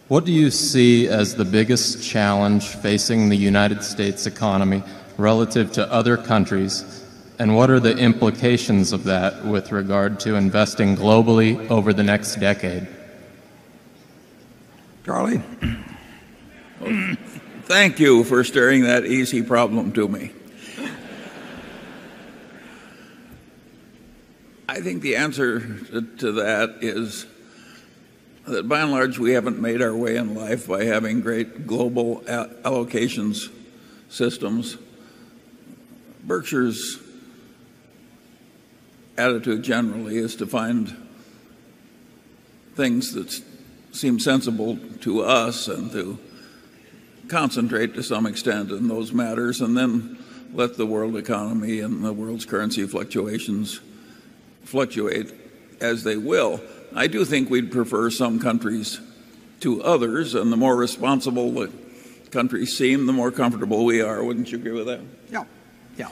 What do you see as the biggest challenge facing the United States economy relative to other countries, and what are the implications of that with regard to investing globally over the next decade? Charlie? Well, thank you for stirring that easy problem to me. I think the answer to that is that by and large we haven't made our way in life by having great global allocations systems. Berkshire's attitude generally is to find things that seem sensible to us and to concentrate to some extent in those matters, and then let the world economy and the world's currency fluctuations fluctuate as they will. I do think we'd prefer some countries to others, and the more responsible the countries seem, the more comfortable we are. Wouldn't you agree with that? Yeah, yeah.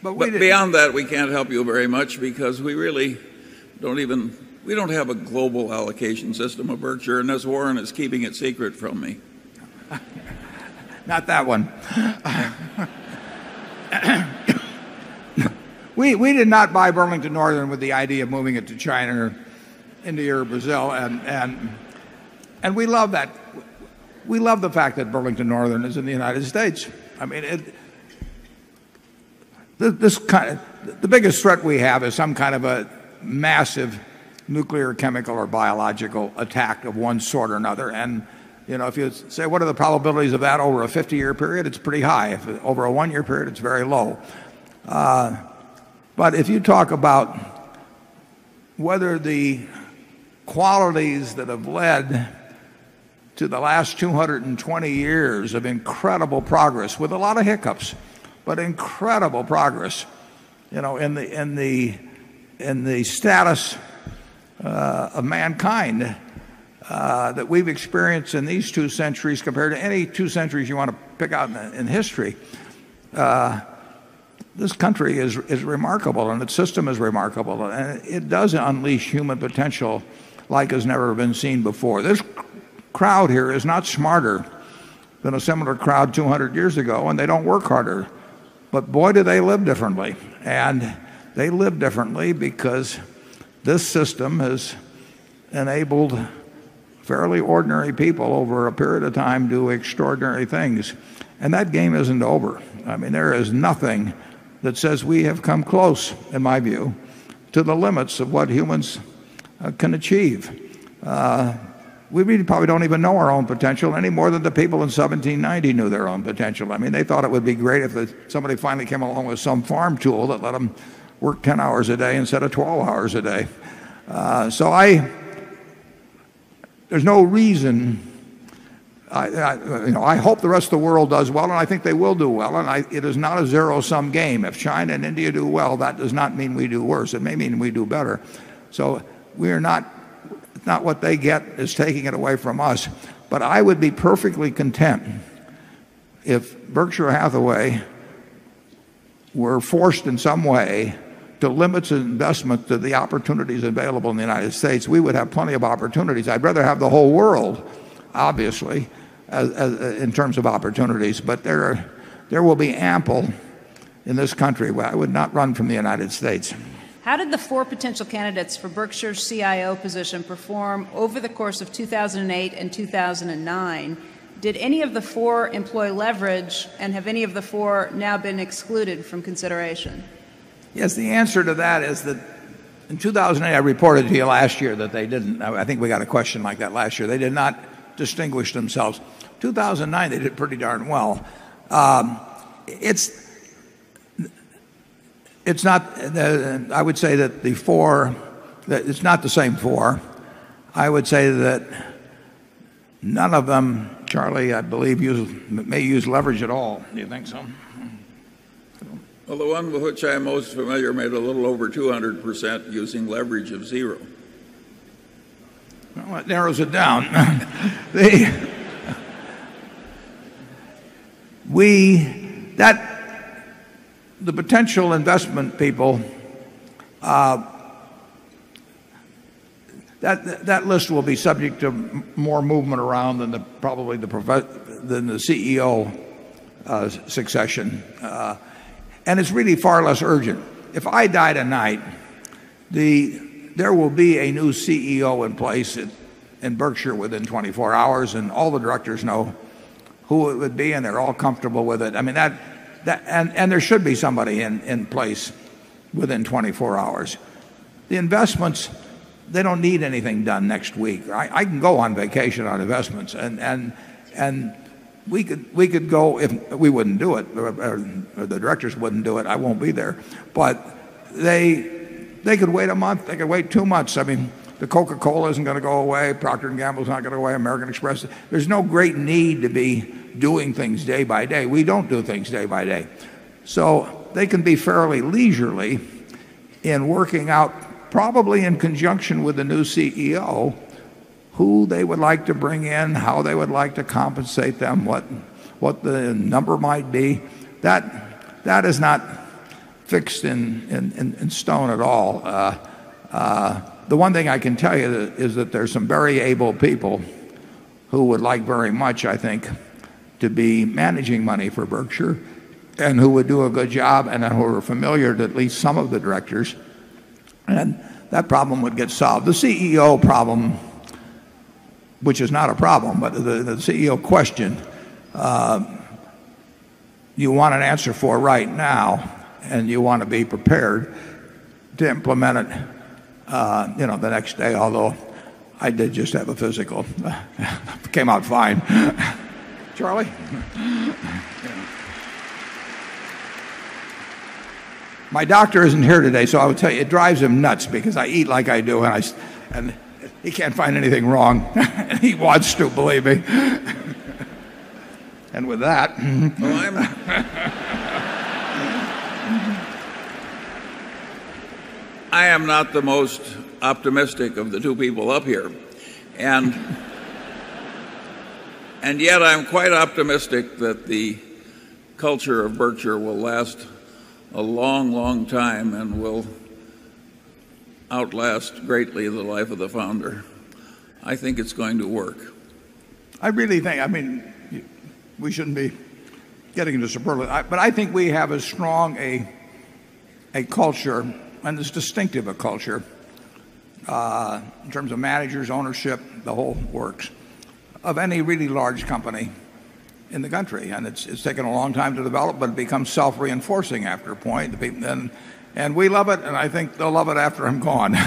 But beyond that, we can't help you very much because we really we don't have a global allocation system of Berkshire, and as Warren is keeping it secret from me. Not that one. We did not buy Burlington Northern with the idea of moving it to China or India or Brazil, and we love that. We love the fact that Burlington Northern is in the United States. I mean, the biggest threat we have is some kind of a massive nuclear, chemical, or biological attack of one sort or another. And if you say what are the probabilities of that over a 50-year period, it's pretty high. If over a one-year period, it's very low. But if you talk about whether the qualities that have led to the last 220 years of incredible progress, with a lot of hiccups, but incredible progress, in the status of mankind that we've experienced in these 2 centuries compared to any 2 centuries you want to pick out in history, this country is remarkable, and its system is remarkable, and it does unleash human potential like has never been seen before. This crowd here is not smarter than a similar crowd 200 years ago, and they don't work harder. But boy, do they live differently. And they live differently because this system has enabled fairly ordinary people over a period of time to do extraordinary things. And that game isn't over. I mean, there is nothing that says we have come close, in my view, to the limits of what humans can achieve. We really probably don't even know our own potential any more than the people in 1790 knew their own potential. I mean, they thought it would be great if somebody finally came along with some farm tool that let them work 10 hours a day instead of 12 hours a day. There's no reason. I hope the rest of the world does well, and I think they will do well. And it is not a zero-sum game. If China and India do well, that does not mean we do worse. It may mean we do better. So we are not what they get is taking it away from us. But I would be perfectly content if Berkshire Hathaway were forced in some way to limit its investment to the opportunities available in the United States. We would have plenty of opportunities. I'd rather have the whole world, obviously, in terms of opportunities, but there will be ample in this country. I would not run from the United States. How did the 4 potential candidates for Berkshire's CIO position perform over the course of 2008 and 2009? Did any of the 4 employ leverage, and have any of the 4 now been excluded from consideration? Yes, the answer to that is that in 2008, I reported to you last year that they didn't. I think we got a question like that last year. They did not distinguish themselves. 2009, they did pretty darn well. It's not, I would say that the 4, that it's not the same 4. I would say that none of them, Charlie, I believe, may use leverage at all. Do you think so? Well, the one with which I'm most familiar made a little over 200% using leverage of 0. Well, that narrows it down. The potential investment people, that list will be subject to more movement around than probably the CEO succession. And it's really far less urgent. If I die tonight, there will be a new CEO in place in Berkshire within 24 hours, and all the directors know who it would be, and they're all comfortable with it. I mean, and there should be somebody in place within 24 hours. The investments, they don't need anything done next week. I can go on vacation on investments, and we could go if we wouldn't do it, or the directors wouldn't do it. I won't be there, but they could wait a month. They could wait 2 months. I mean, the Coca-Cola isn't going to go away. Procter & Gamble's not going to go away. American Express. There's no great need to be doing things day by day. We don't do things day by day. So they can be fairly leisurely in working out, probably in conjunction with the new CEO, who they would like to bring in, how they would like to compensate them, what the number might be. That is not fixed in stone at all. The one thing I can tell you is that there's some very able people who would like very much, I think, to be managing money for Berkshire, and who would do a good job, and who are familiar to at least some of the directors, and that problem would get solved. The CEO problem, which is not a problem, but the CEO question, you want an answer for right now, and you want to be prepared to implement it the next day, although I did just have a physical. Came out fine. Charlie? My doctor isn't here today, so I would tell you, it drives him nuts because I eat like I do, and he can't find anything wrong. He wants to, believe me. And with that... I am not the most optimistic of the two people up here. And yet I'm quite optimistic that the culture of Berkshire will last a long, long time and will outlast greatly the life of the founder. I think it's going to work. I really think, I mean, we shouldn't be getting into superlative, but I think we have as strong a culture, and as distinctive a culture, in terms of managers, ownership, the whole works, of any really large company in the country. And it's taken a long time to develop, but it becomes self-reinforcing after a point. And we love it, and I think they'll love it after I'm gone.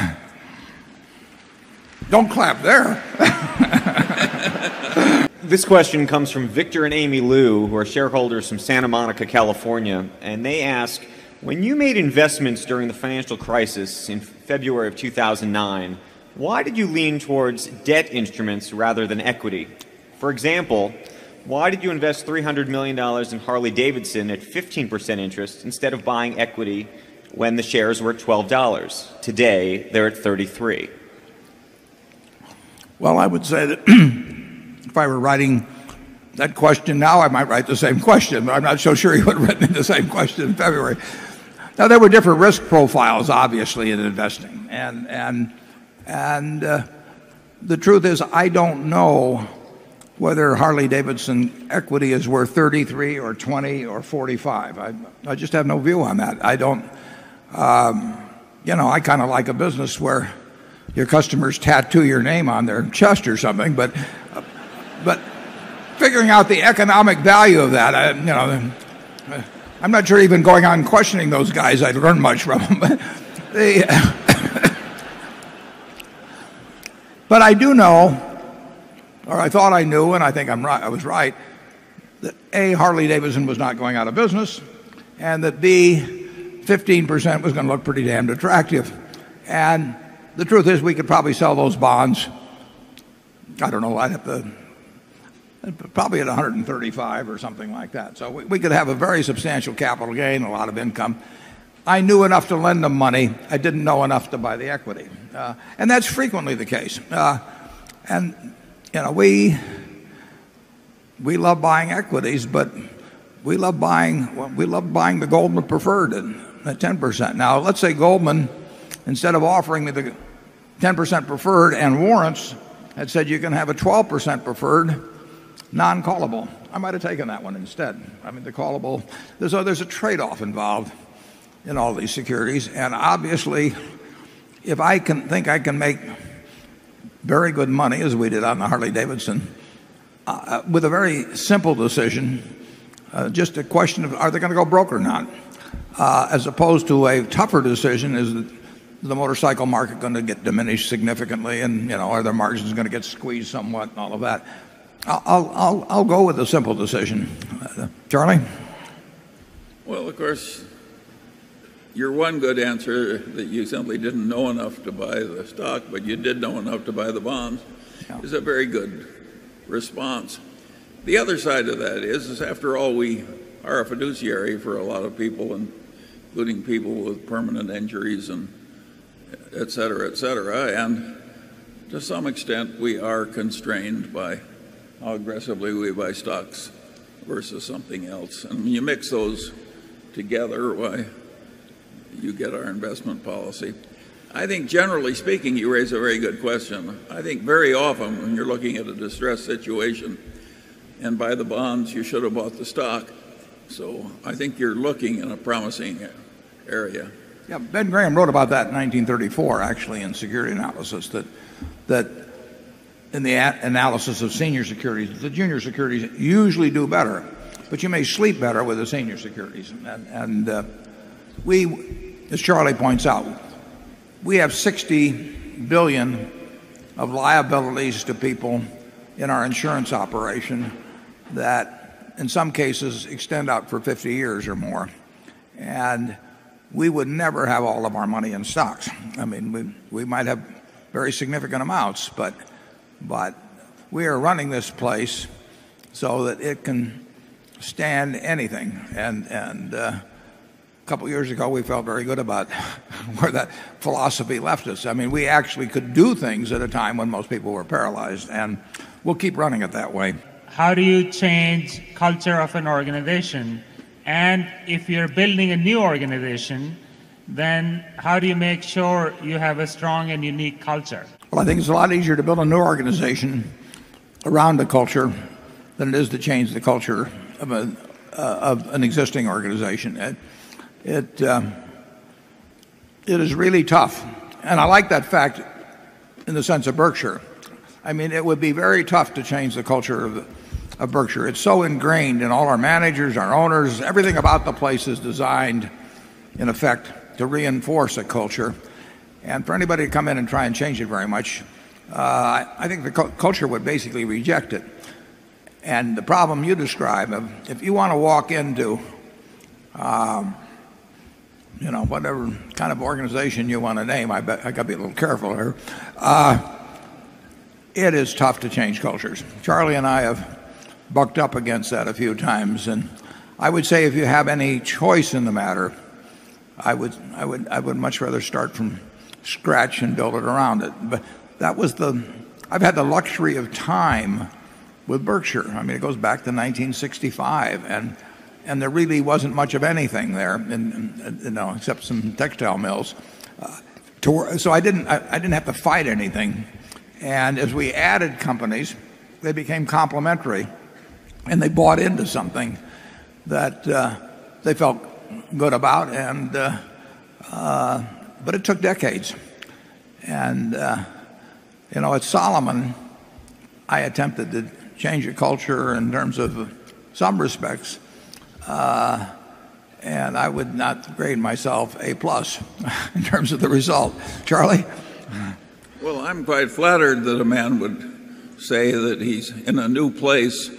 Don't clap there. This question comes from Victor and Amy Liu, who are shareholders from Santa Monica, California, and they ask, when you made investments during the financial crisis in February of 2009, why did you lean towards debt instruments rather than equity? For example, why did you invest $300 million in Harley-Davidson at 15% interest instead of buying equity when the shares were at $12? Today, they're at $33. Well, I would say that if I were writing that question now, I might write the same question, but I'm not so sure he would have written the same question in February. Now, there were different risk profiles, obviously, in investing. And the truth is, I don't know whether Harley-Davidson equity is worth 33 or 20 or 45. I just have no view on that. I don't, I kind of like a business where your customers tattoo your name on their chest or something, but figuring out the economic value of that, I'm not sure even going on questioning those guys I'd learn much from them. But I do know, or I thought I knew, and I think I was right, that A, Harley-Davidson was not going out of business, and that B, 15% was going to look pretty damned attractive. And the truth is, we could probably sell those bonds, I don't know, I'd have to, probably at 135 or something like that. So we could have a very substantial capital gain, a lot of income. I knew enough to lend them money. I didn't know enough to buy the equity. And that's frequently the case. We love buying equities, but we love buying the Goldman preferred at 10%. Now, let's say Goldman, instead of offering me 10% preferred and warrants had said you can have a 12% preferred non-callable. I might have taken that one instead. I mean, the callable, there's a trade-off involved in all these securities. And obviously, if I think I can make very good money, as we did on the Harley-Davidson, with a very simple decision, just a question of are they going to go broke or not, as opposed to a tougher decision, is the motorcycle market going to get diminished significantly, and are their margins going to get squeezed somewhat, and all of that. I'll go with the simple decision. Charlie? Well, of course, your one good answer that you simply didn't know enough to buy the stock, but you did know enough to buy the bonds, is a very good response. The other side of that is after all, we are a fiduciary for a lot of people, including people with permanent injuries and et cetera, and to some extent we are constrained by how aggressively we buy stocks versus something else. And when you mix those together, why, you get our investment policy. I think generally speaking, you raise a very good question. I think very often when you're looking at a distressed situation and buy the bonds, you should have bought the stock. So I think you're looking in a promising area. Yeah, Ben Graham wrote about that in 1934, actually, in Security Analysis, that in the analysis of senior securities, the junior securities usually do better, but you may sleep better with the senior securities. And we, as Charlie points out, we have $60 billion of liabilities to people in our insurance operation that in some cases extend out for 50 years or more. And we would never have all of our money in stocks. I mean, we might have very significant amounts, but we are running this place so that it can stand anything. And a couple of years ago, we felt very good about where that philosophy left us. I mean, we actually could do things at a time when most people were paralyzed, and we'll keep running it that way. How do you change culture of an organization? And if you're building a new organization, then how do you make sure you have a strong and unique culture? Well, I think it's a lot easier to build a new organization around a culture than it is to change the culture of an existing organization. It is really tough. And I like that fact in the sense of Berkshire. I mean, it would be very tough to change the culture of Berkshire. It's so ingrained in all our managers, our owners, everything about the place is designed, in effect, to reinforce a culture. And for anybody to come in and try and change it very much, I think the culture would basically reject it. And the problem you describe, if you want to walk into, whatever kind of organization you want to name, I got to be a little careful here. It is tough to change cultures. Charlie and I have bucked up against that a few times, and I would say if you have any choice in the matter, I would much rather start from scratch and build it around it. But that was I've had the luxury of time with Berkshire. I mean, it goes back to 1965, and there really wasn't much of anything there, except some textile mills. So I didn't have to fight anything. And as we added companies, they became complementary, and they bought into something that they felt good about. But it took decades. And at Solomon, I attempted to change a culture in terms of some respects, and I would not grade myself A+ in terms of the result. Charlie? Well, I'm quite flattered that a man would say that he's in a new place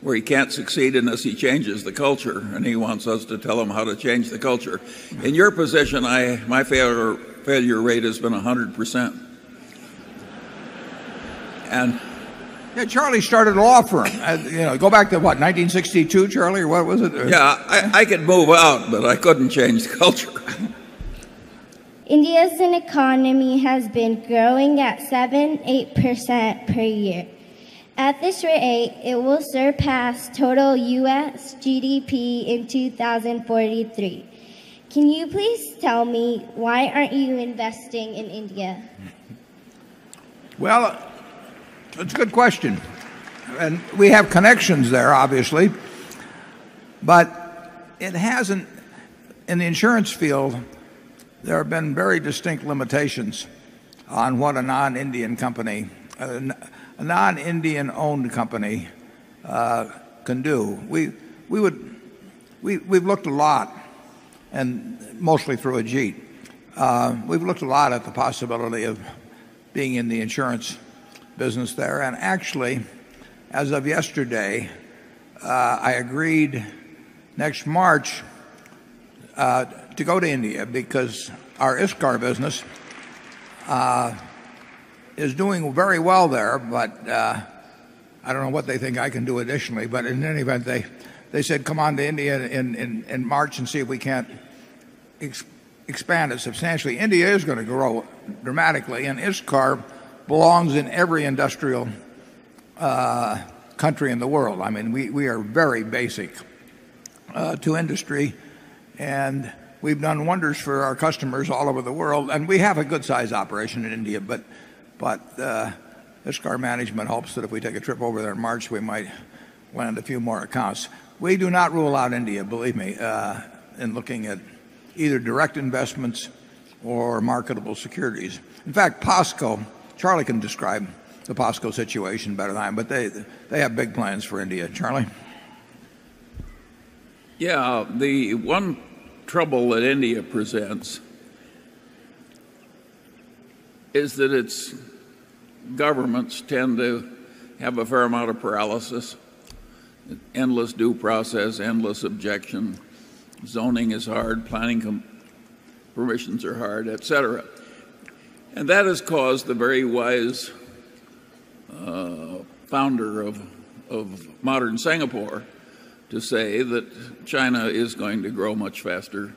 where he can't succeed unless he changes the culture, and he wants us to tell him how to change the culture. In your position, my failure rate has been 100%. And yeah, Charlie started a law firm. Go back to what, 1962, Charlie, or what was it? Yeah, I could move out, but I couldn't change the culture. India's economy has been growing at 7-8% per year. At this rate, it will surpass total U.S. GDP in 2043. Can you please tell me why aren't you investing in India? Well, it's a good question. And we have connections there, obviously. But it hasn't, in the insurance field, there have been very distinct limitations on what a non-Indian company, a non-Indian owned company can do. We've looked a lot, and mostly through Ajit. We've looked a lot at the possibility of being in the insurance business there. And actually, as of yesterday, I agreed next March to go to India because our ISCAR business is doing very well there, but I don't know what they think I can do additionally. But in any event, they said, come on to India in March and see if we can't expand it substantially. India is going to grow dramatically, and ISCAR belongs in every industrial country in the world. I mean, we are very basic to industry, and we've done wonders for our customers all over the world, and we have a good-sized operation in India, but ISCAR management hopes that if we take a trip over there in March, we might land a few more accounts. We do not rule out India, believe me, in looking at either direct investments or marketable securities. In fact, POSCO, Charlie can describe the POSCO situation better than I am, but they have big plans for India. Charlie? Yeah, the one trouble that India presents is that its governments tend to have a fair amount of paralysis, endless due process, endless objection. Zoning is hard, planning permissions are hard, etc. And that has caused the very wise founder of modern Singapore to say that China is going to grow much faster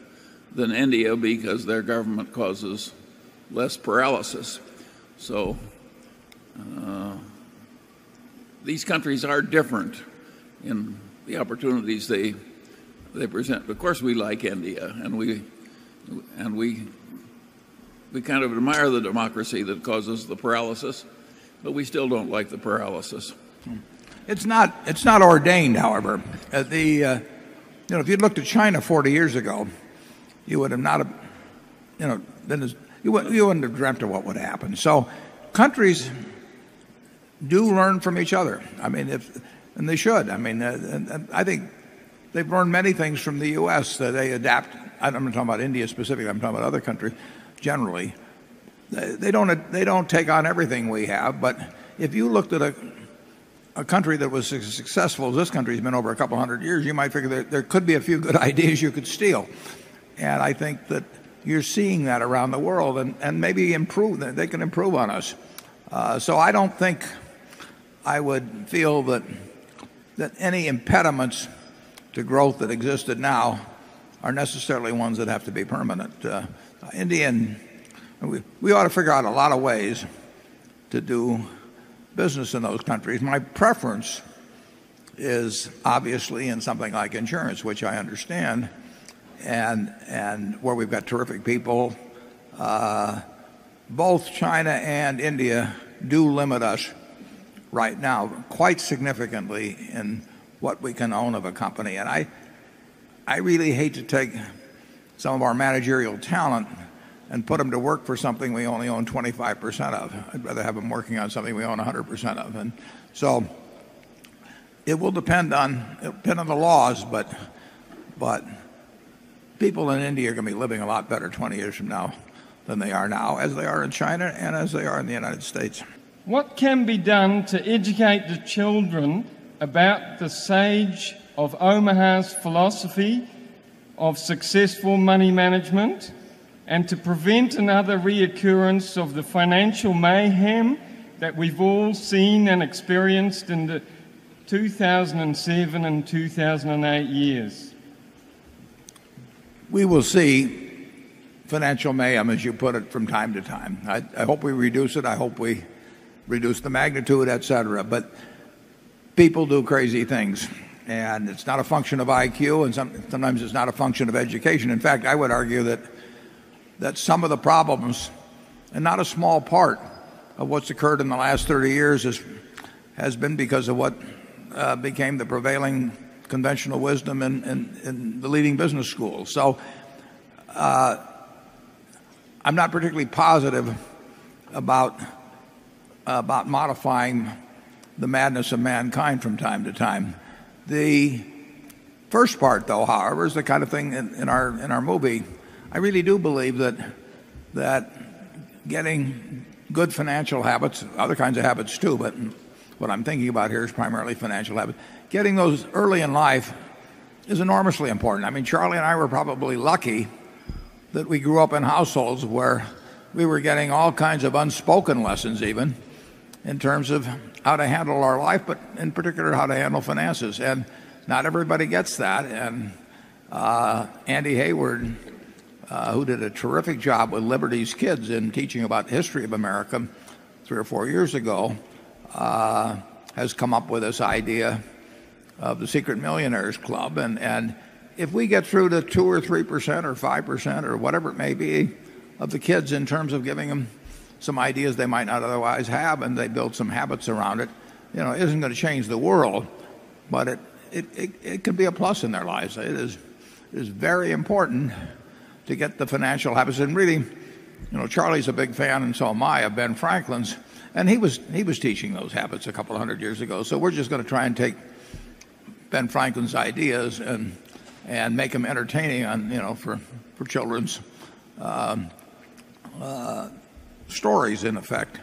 than India because their government causes less paralysis. So these countries are different in the opportunities they present. Of course, we like India, and we kind of admire the democracy that causes the paralysis, but we still don't like the paralysis. It's not ordained, however. If you'd looked at China 40 years ago, you would have not, you wouldn't have dreamt of what would happen. So, countries do learn from each other. I mean, and they should. I mean, and I think they've learned many things from the U.S. that they adapt. I'm not talking about India specifically. I'm talking about other countries generally. They don't take on everything we have. But if you looked at a country that was as successful as this country's been over a couple hundred years, you might figure there could be a few good ideas you could steal. And I think that you're seeing that around the world, and maybe they can improve on us. So I don't think I would feel that any impediments to growth that existed now are necessarily ones that have to be permanent. We ought to figure out a lot of ways to do business in those countries. My preference is obviously in something like insurance, which I understand, and where we've got terrific people. Both China and India do limit us right now quite significantly in what we can own of a company. And I really hate to take some of our managerial talent and put them to work for something we only own 25% of. I'd rather have them working on something we own 100% of. And so it will depend on the laws, but people in India are going to be living a lot better 20 years from now than they are now, as they are in China and as they are in the United States. What can be done to educate the children about the sage of Omaha's philosophy of successful money management, and to prevent another reoccurrence of the financial mayhem that we've all seen and experienced in the 2007 and 2008 years? We will see financial mayhem, as you put it, from time to time. I hope we reduce it. I hope we reduce the magnitude, etc. But people do crazy things, and it's not a function of IQ, and sometimes it's not a function of education. In fact, I would argue that some of the problems, and not a small part of what's occurred in the last 30 years has been because of what became the prevailing conventional wisdom in the leading business schools. So I'm not particularly positive about modifying the madness of mankind from time to time. The first part, though, however, is the kind of thing in our movie. I really do believe that getting good financial habits, other kinds of habits too, but what I'm thinking about here is primarily financial habits. Getting those early in life is enormously important. I mean, Charlie and I were probably lucky that we grew up in households where we were getting all kinds of unspoken lessons, even in terms of how to handle our life, but in particular how to handle finances. And not everybody gets that. And Andy Hayward, who did a terrific job with Liberty's Kids in teaching about the history of America 3 or 4 years ago, has come up with this idea of the Secret Millionaires Club. And if we get through to 2 or 3% or 5% or whatever it may be of the kids in terms of giving them some ideas they might not otherwise have, and they build some habits around it, it isn't going to change the world, but it could be a plus in their lives. It is very important to get the financial habits. And really, Charlie's a big fan, and so am I, of Ben Franklin's, and he was teaching those habits a couple of hundred years ago. So we're just going to try and take Ben Franklin's ideas and make them entertaining on for children's stories, in effect.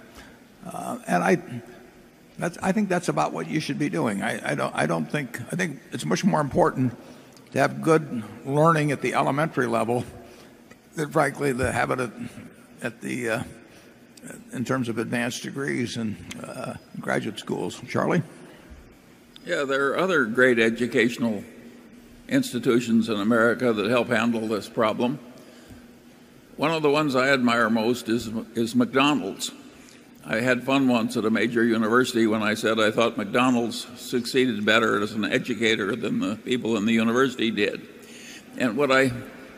And I think that's about what you should be doing. I think it's much more important to have good learning at the elementary level than, frankly, the habit at the in terms of advanced degrees and graduate schools. Charlie? Yeah, there are other great educational institutions in America that help handle this problem. One of the ones I admire most is McDonald's. I had fun once at a major university when I said I thought McDonald's succeeded better as an educator than the people in the university did. And what I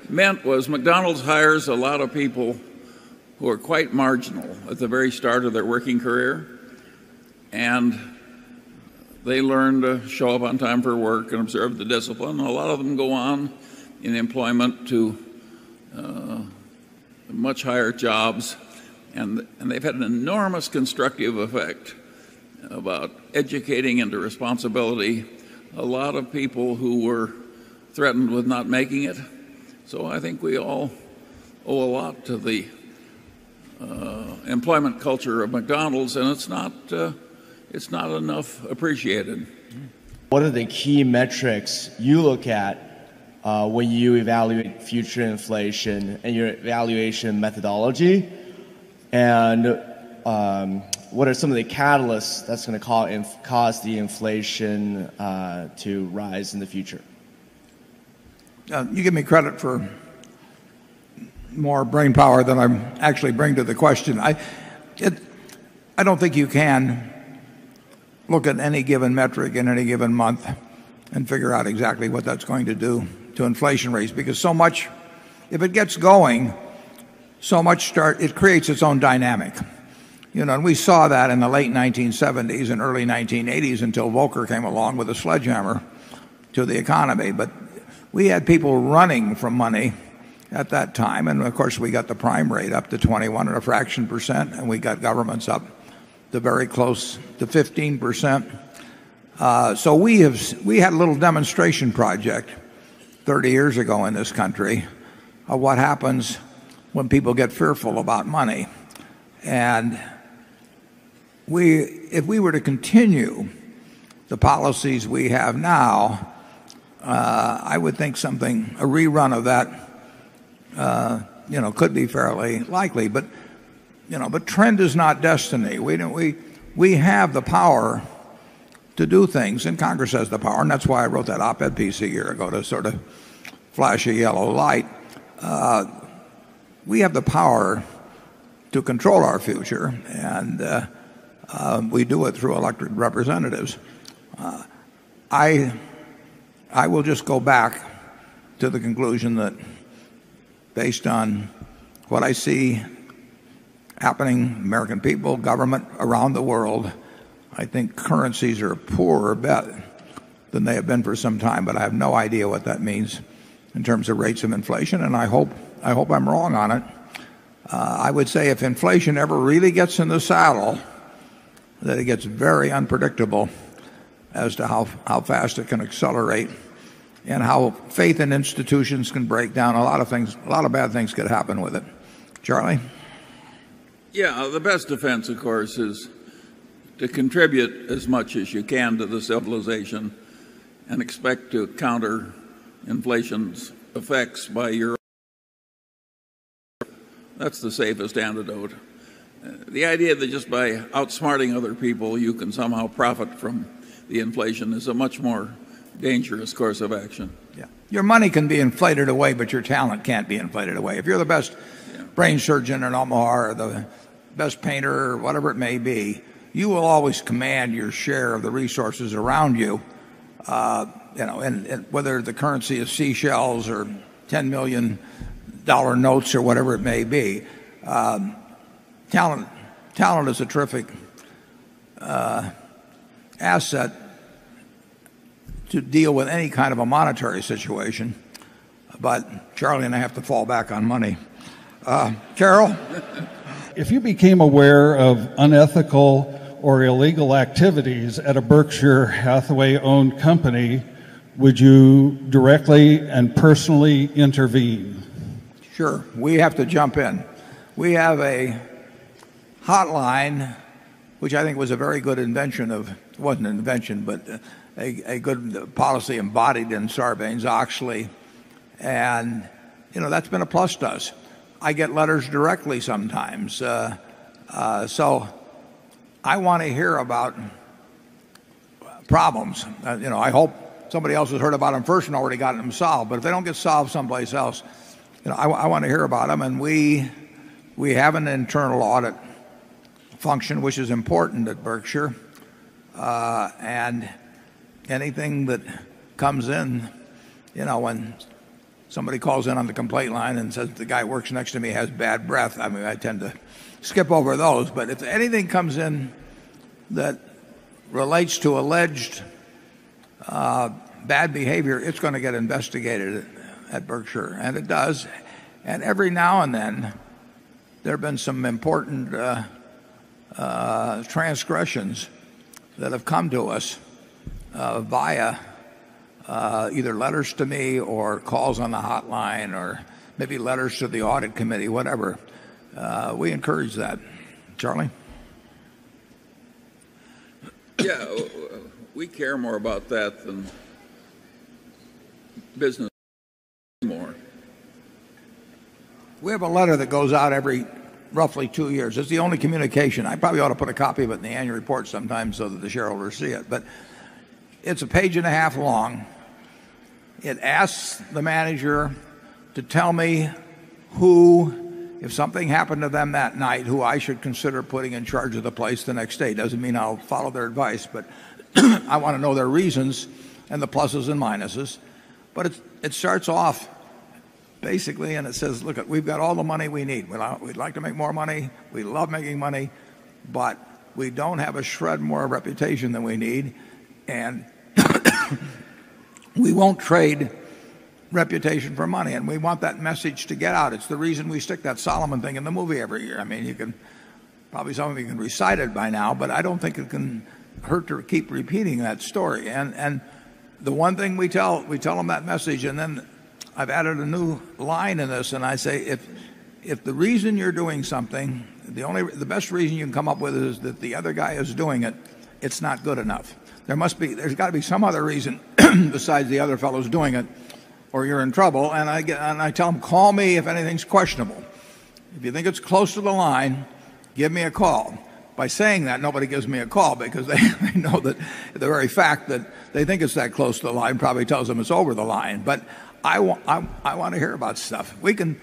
meant was McDonald's hires a lot of people who are quite marginal at the very start of their working career, and they learn to show up on time for work and observe the discipline. A lot of them go on in employment to much higher jobs, and they've had an enormous constructive effect about educating into responsibility a lot of people who were threatened with not making it. So I think we all owe a lot to the employment culture of McDonald's, and it's not enough appreciated. What are the key metrics you look at when you evaluate future inflation and your evaluation methodology? And what are some of the catalysts that's going to cause the inflation to rise in the future? You give me credit for more brain power than I actually bring to the question. I don't think you can look at any given metric in any given month and figure out exactly what that's going to do to inflation rates, because so much, if it gets going, it creates its own dynamic. And we saw that in the late 1970s and early 1980s until Volcker came along with a sledgehammer to the economy. But we had people running from money at that time, and of course we got the prime rate up to 21 and a fraction percent, and we got governments up to very close to 15%. So we had a little demonstration project 30 years ago in this country of what happens when people get fearful about money. And if we were to continue the policies we have now, I would think a rerun of that, could be fairly likely. But trend is not destiny. We have the power to do things, and Congress has the power, and that's why I wrote that op-ed piece a year ago to sort of flash a yellow light. We have the power to control our future, and we do it through elected representatives. I will just go back to the conclusion that, based on what I see happening, American people, government around the world, I think currencies are a poorer bet than they have been for some time, but I have no idea what that means in terms of rates of inflation, and I hope I'm wrong on it. I would say if inflation ever really gets in the saddle, that it gets very unpredictable as to how fast it can accelerate and how faith in institutions can break down. A lot of bad things could happen with it. Charlie? Yeah, the best defense, of course, is to contribute as much as you can to the civilization and expect to counter inflation's effects by your. That's the safest antidote. The idea that just by outsmarting other people you can somehow profit from the inflation is a much more dangerous course of action. Yeah. Your money can be inflated away, but your talent can't be inflated away. If you're the best brain surgeon in Omaha or the best painter or whatever it may be, you will always command your share of the resources around you. And whether the currency is seashells or $10 million notes or whatever it may be, talent is a terrific asset to deal with any kind of a monetary situation. But Charlie and I have to fall back on money. Carol? If you became aware of unethical or illegal activities at a Berkshire Hathaway-owned company, would you directly and personally intervene? Sure. We have to jump in. We have a hotline, which I think was a very good invention of, it wasn't an invention, but a good policy embodied in Sarbanes-Oxley. And, that's been a plus to us. I get letters directly sometimes. So I want to hear about problems. I hope somebody else has heard about them first and already gotten them solved. But if they don't get solved someplace else, I want to hear about them. And we have an internal audit function, which is important at Berkshire. And anything that comes in, when somebody calls in on the complaint line and says the guy who works next to me has bad breath, I tend to skip over those. But if anything comes in that relates to alleged bad behavior, it's going to get investigated at Berkshire, and it does. And every now and then there have been some important transgressions that have come to us via either letters to me or calls on the hotline or maybe letters to the audit committee, whatever. We encourage that. Charlie? Yeah, we care more about that than business more. We have a letter that goes out every roughly 2 years. It's the only communication. I probably ought to put a copy of it in the annual report sometime so that the shareholders see it. But it's a page and a half long. It asks the manager to tell me who, if something happened to them that night, who I should consider putting in charge of the place the next day. Doesn't mean I'll follow their advice, but I want to know their reasons and the pluses and minuses. But it starts off basically, and it says, look, we've got all the money we need. We'd like to make more money. We love making money, but we don't have a shred more reputation than we need. And we won't trade reputation for money, and we want that message to get out. It's the reason we stick that Solomon thing in the movie every year. I mean, you can probably some of you can recite it by now, but I don't think it can hurt to keep repeating that story. And the one thing we tell them that message, and then I've added a new line in this, and I say if the reason you're doing something, the best reason you can come up with is that the other guy is doing it, it's not good enough. There's got to be some other reason besides the other fellow's doing it, or you're in trouble. And I tell them, call me if anything's questionable. If you think it's close to the line, give me a call. By saying that, nobody gives me a call because they know that the very fact that they think it's that close to the line probably tells them it's over the line. But I want to hear about stuff. We can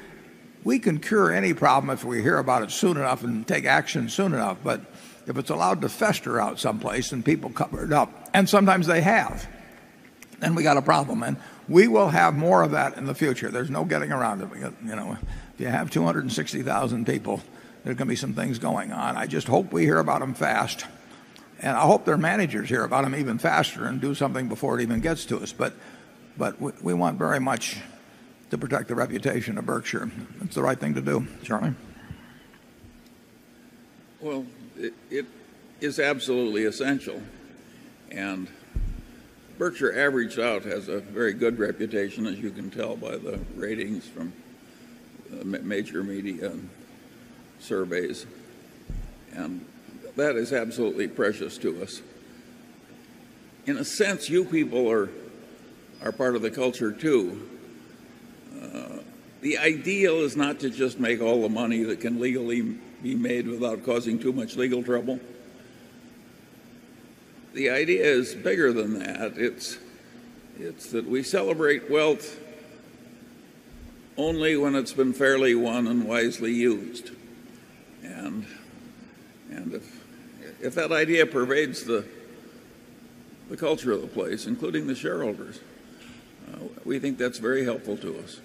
cure any problem if we hear about it soon enough and take action soon enough. But if it's allowed to fester out someplace and people cover it up, and sometimes they have, then we got a problem. And we will have more of that in the future. There's no getting around it. If you have 260,000 people there's going to be some things going on. I just hope we hear about them fast. And I hope their managers hear about them even faster and do something before it even gets to us. But we want very much to protect the reputation of Berkshire. It's the right thing to do. Charlie? Well, it is absolutely essential. And Berkshire averaged out has a very good reputation, as you can tell by the ratings from major media and surveys. And that is absolutely precious to us. In a sense, you people are part of the culture too. The ideal is not to just make all the money that can legally be made without causing too much legal trouble. The idea is bigger than that. It's that we celebrate wealth only when it's been fairly won and wisely used. And if that idea pervades the culture of the place, including the shareholders, we think that's very helpful to us.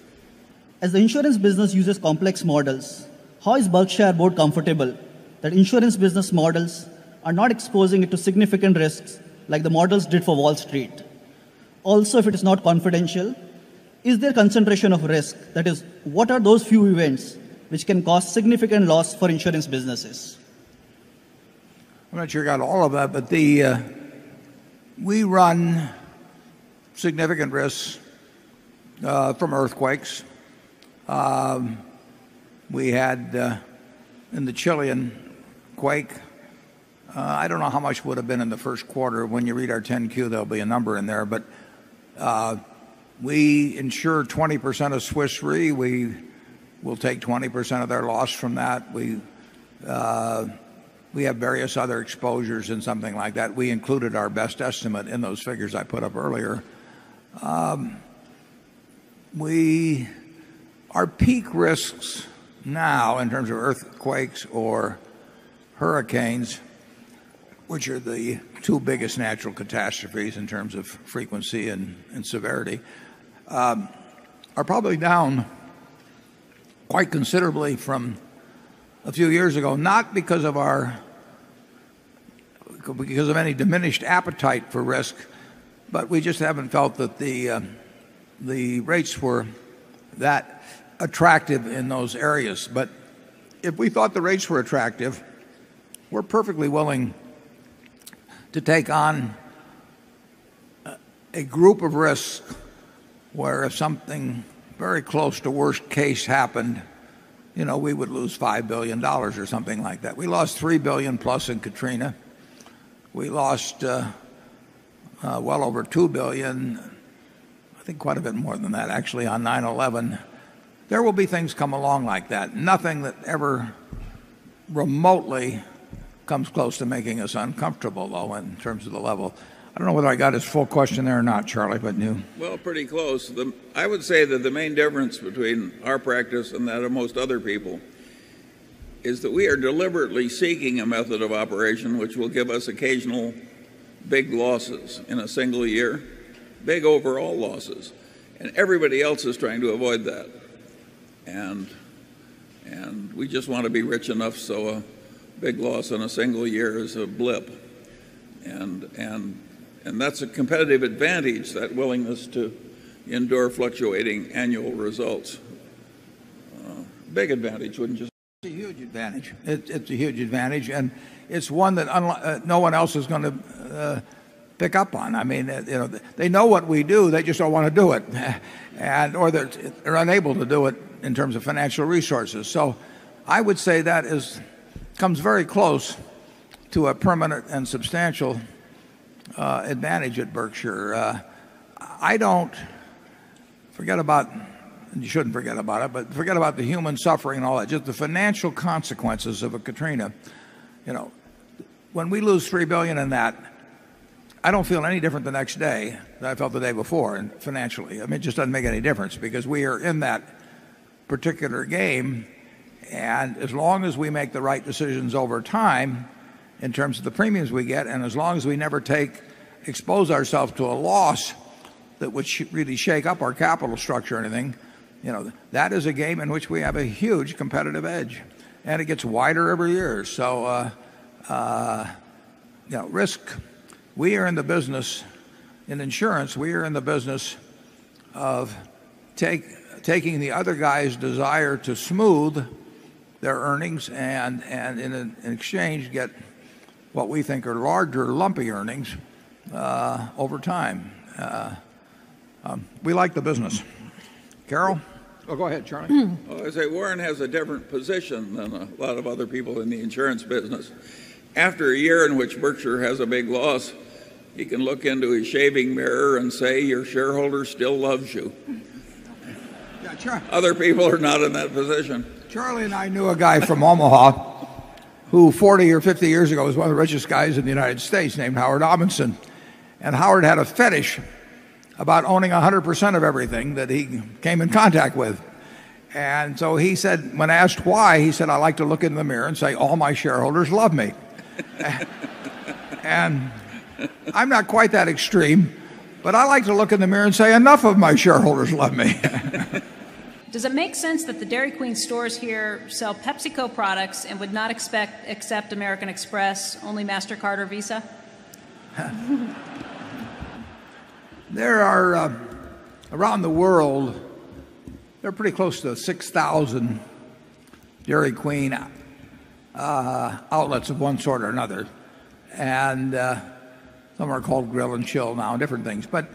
As the insurance business uses complex models, how is Berkshire board comfortable that insurance business models are not exposing it to significant risks like the models did for Wall Street? Also, if it is not confidential, is there concentration of risk? That is, what are those few events which can cause significant loss for insurance businesses? I'm not sure I got all of that, but we run significant risks from earthquakes. We had in the Chilean quake, I don't know how much would have been in the first quarter. When you read our 10Q, there'll be a number in there. But we insure 20% of Swiss Re. We will take 20% of their loss from that. We have various other exposures and something like that. We included our best estimate in those figures I put up earlier. Our peak risks now in terms of earthquakes or hurricanes, which are the two biggest natural catastrophes in terms of frequency and severity, are probably down quite considerably from a few years ago, not because of any diminished appetite for risk, but we just haven't felt that the rates were that attractive in those areas. But if we thought the rates were attractive, we're perfectly willing to take on a group of risks where if something very close to worst case happened, we would lose $5 billion or something like that. We lost $3 billion plus in Katrina. We lost well over $2 billion, I think quite a bit more than that actually, on 9/11. There will be things come along like that. Nothing that ever remotely comes close to making us uncomfortable, though, in terms of the level. I don't know whether I got his full question there or not, Charlie, but you. Well, pretty close. I would say that the main difference between our practice and that of most other people is that we are deliberately seeking a method of operation which will give us occasional big losses in a single year, big overall losses. And everybody else is trying to avoid that. And we just want to be rich enough so a big loss in a single year is a blip. And that's a competitive advantage, that willingness to endure fluctuating annual results. Big advantage, wouldn't you say? It's a huge advantage. It's a huge advantage, and it's one that no one else is going to pick up on. I mean, they know what we do, they just don't want to do it, or they're unable to do it in terms of financial resources. So I would say that comes very close to a permanent and substantial advantage at Berkshire. I don't forget about, and you shouldn't forget about it, but forget about the human suffering and all that, just the financial consequences of a Katrina. When we lose $3 billion in that, I don't feel any different the next day than I felt the day before, and financially. I mean, it just doesn't make any difference because we are in that particular game, and as long as we make the right decisions over time in terms of the premiums we get, and as long as we never expose ourselves to a loss that would really shake up our capital structure or anything, that is a game in which we have a huge competitive edge. and it gets wider every year. So, risk. We are in the business, in insurance, we are in the business of taking the other guy's desire to smooth their earnings and in exchange get what we think are larger, lumpy earnings over time. We like the business. Carol? Oh, go ahead, Charlie. Well, I say Warren has a different position than a lot of other people in the insurance business. After a year in which Berkshire has a big loss, he can look into his shaving mirror and say, your shareholder still loves you. Other people are not in that position. Charlie and I knew a guy from Omaha who 40 or 50 years ago was one of the richest guys in the United States named Howard Amundsen. And Howard had a fetish about owning 100% of everything that he came in contact with. And so he said, when asked why, he said, I like to look in the mirror and say, all my shareholders love me. And I'm not quite that extreme, but I like to look in the mirror and say, enough of my shareholders love me. Does it make sense that the Dairy Queen stores here sell PepsiCo products and would not accept American Express, only MasterCard or Visa? There are, around the world, there are pretty close to 6,000 Dairy Queen outlets of one sort or another. And some are called Grill and Chill now, different things, but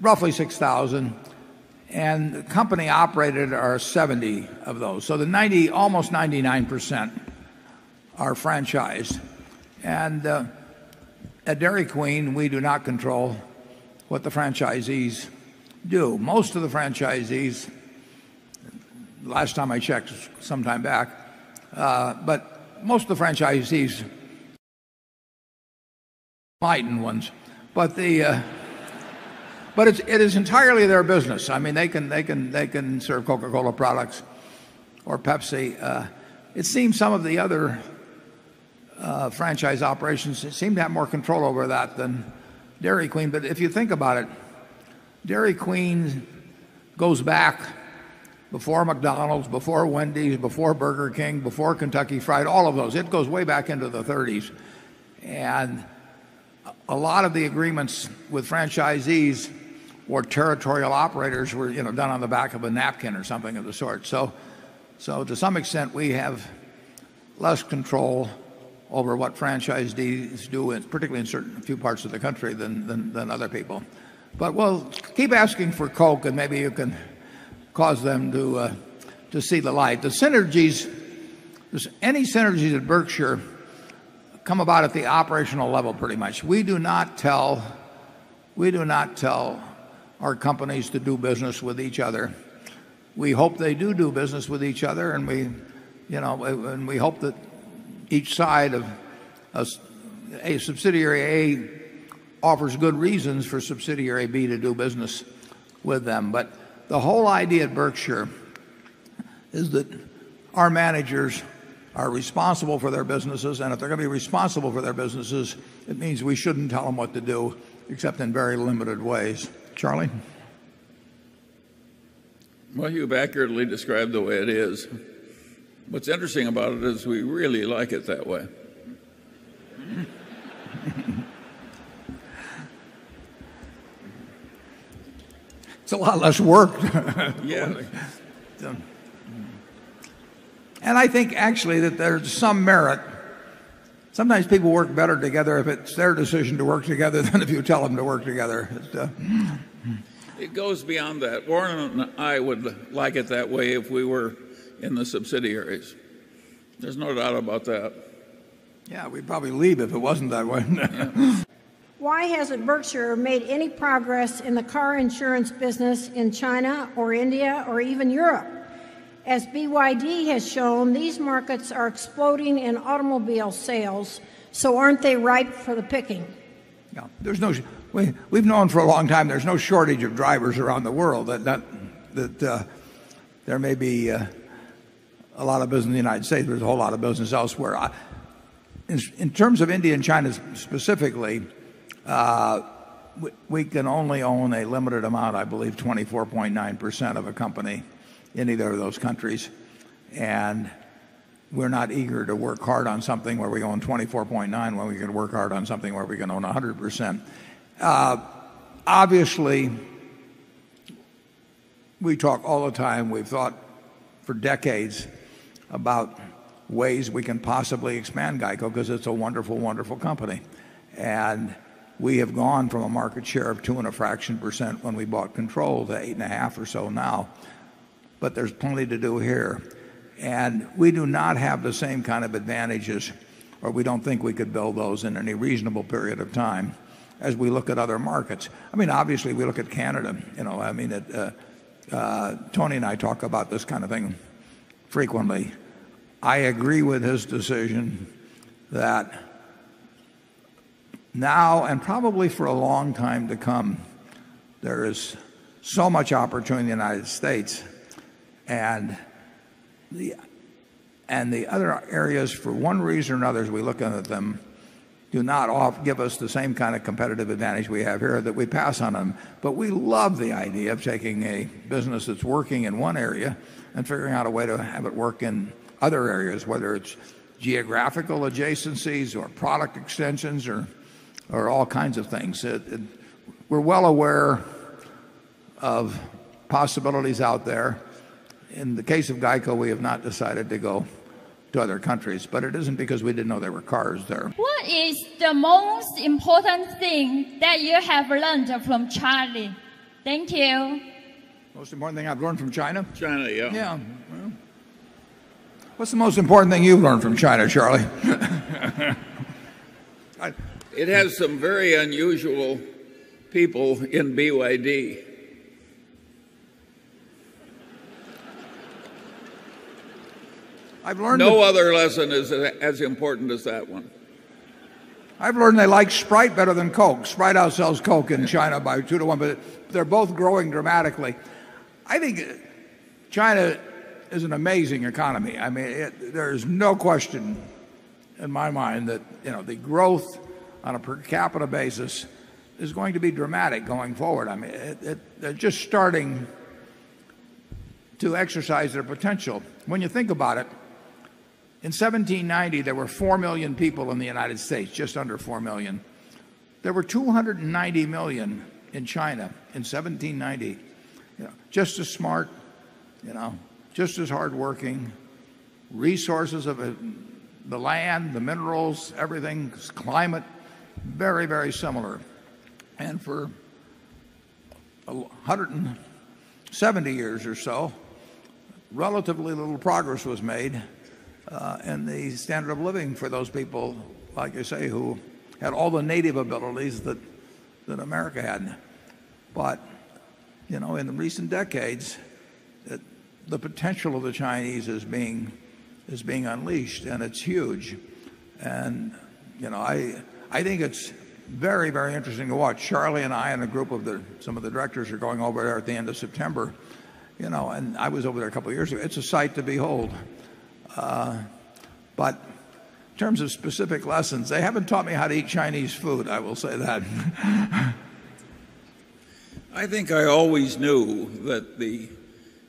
roughly 6,000. And company operated are 70 of those. So the almost 99% are franchised. And at Dairy Queen, we do not control what the franchisees do. Most of the franchisees, last time I checked, some time back, but most of the franchisees, enlightened ones, but it is entirely their business. I mean, they can serve Coca-Cola products or Pepsi. It seems some of the other franchise operations seem to have more control over that than Dairy Queen. But if you think about it, Dairy Queen goes back before McDonald's, before Wendy's, before Burger King, before Kentucky Fried, all of those. It goes way back into the 30s. And a lot of the agreements with franchisees or territorial operators were done on the back of a napkin or something of the sort. So to some extent we have less control over what franchisees do, particularly in a few parts of the country than other people. But we'll keep asking for Coke, and maybe you can cause them to see the light. The synergies, any synergies at Berkshire come about at the operational level pretty much. We do not tell our companies to do business with each other. We hope they do business with each other, and we hope that each side of a subsidiary A offers good reasons for subsidiary B to do business with them. But the whole idea at Berkshire is that our managers are responsible for their businesses, and if they're going to be responsible for their businesses, it means we shouldn't tell them what to do, except in very limited ways. Charlie? Well, you've accurately described the way it is. What's interesting about it is we really like it that way. It's a lot less work. Yeah. And I think actually that there's some merit. Sometimes people work better together if it's their decision to work together than if you tell them to work together. It goes beyond that. Warren and I would like it that way if we were in the subsidiaries. There's no doubt about that. Yeah, we'd probably leave if it wasn't that way. Yeah. Why hasn't Berkshire made any progress in the car insurance business in China or India or even Europe? As BYD has shown, these markets are exploding in automobile sales, so aren't they ripe for the picking? No, we've known for a long time there's no shortage of drivers around the world. That there may be a lot of business in the United States, there's a whole lot of business elsewhere. In terms of India and China specifically, we can only own a limited amount, I believe 24.9% of a company in either of those countries. And we're not eager to work hard on something where we own 24.9 when we can work hard on something where we can own 100%. Obviously, we talk all the time. We've thought for decades about ways we can possibly expand GEICO because it's a wonderful, wonderful company. And we have gone from a market share of 2.5% when we bought control to 8.5 or so now. But there's plenty to do here. And we do not have the same kind of advantages, or we don't think we could build those in any reasonable period of time as we look at other markets. I mean, obviously, we look at Canada. Tony and I talk about this kind of thing frequently. I agree with his decision that now and probably for a long time to come, there is so much opportunity in the United States, and the other areas, for one reason or another, as we look at them, do not give us the same kind of competitive advantage we have here, that we pass on them. But we love the idea of taking a business that's working in one area and figuring out a way to have it work in other areas, whether it's geographical adjacencies or product extensions or all kinds of things. We're well aware of possibilities out there. In the case of GEICO, we have not decided to go to other countries, but it isn't because we didn't know there were cars there. What is the most important thing that you have learned from Charlie? Thank you. Most important thing I've learned from China? China, yeah. Yeah. Well, what's the most important thing you've learned from China, Charlie? It has some very unusual people in BYD. I've learned no other lesson is as important as that one. I've learned they like Sprite better than Coke. Sprite outsells Coke in China by 2 to 1, but they're both growing dramatically. I think China is an amazing economy. I mean, there's no question in my mind that the growth on a per capita basis is going to be dramatic going forward. I mean, they're just starting to exercise their potential. When you think about it, in 1790, there were 4 million people in the United States, just under 4 million. There were 290 million in China in 1790. Just as smart, just as hardworking, resources of the land, the minerals, everything, climate, very, very similar. And for 170 years or so, relatively little progress was made in the standard of living for those people, like you say, who had all the native abilities that America had. But, in the recent decades, the potential of the Chinese is being unleashed, and it's huge. And, I think it's very, very interesting to watch. Charlie and I and a group of some of the directors are going over there at the end of September. And I was over there a couple of years ago. It's a sight to behold. But in terms of specific lessons, they haven't taught me how to eat Chinese food, I will say that. I think I always knew that the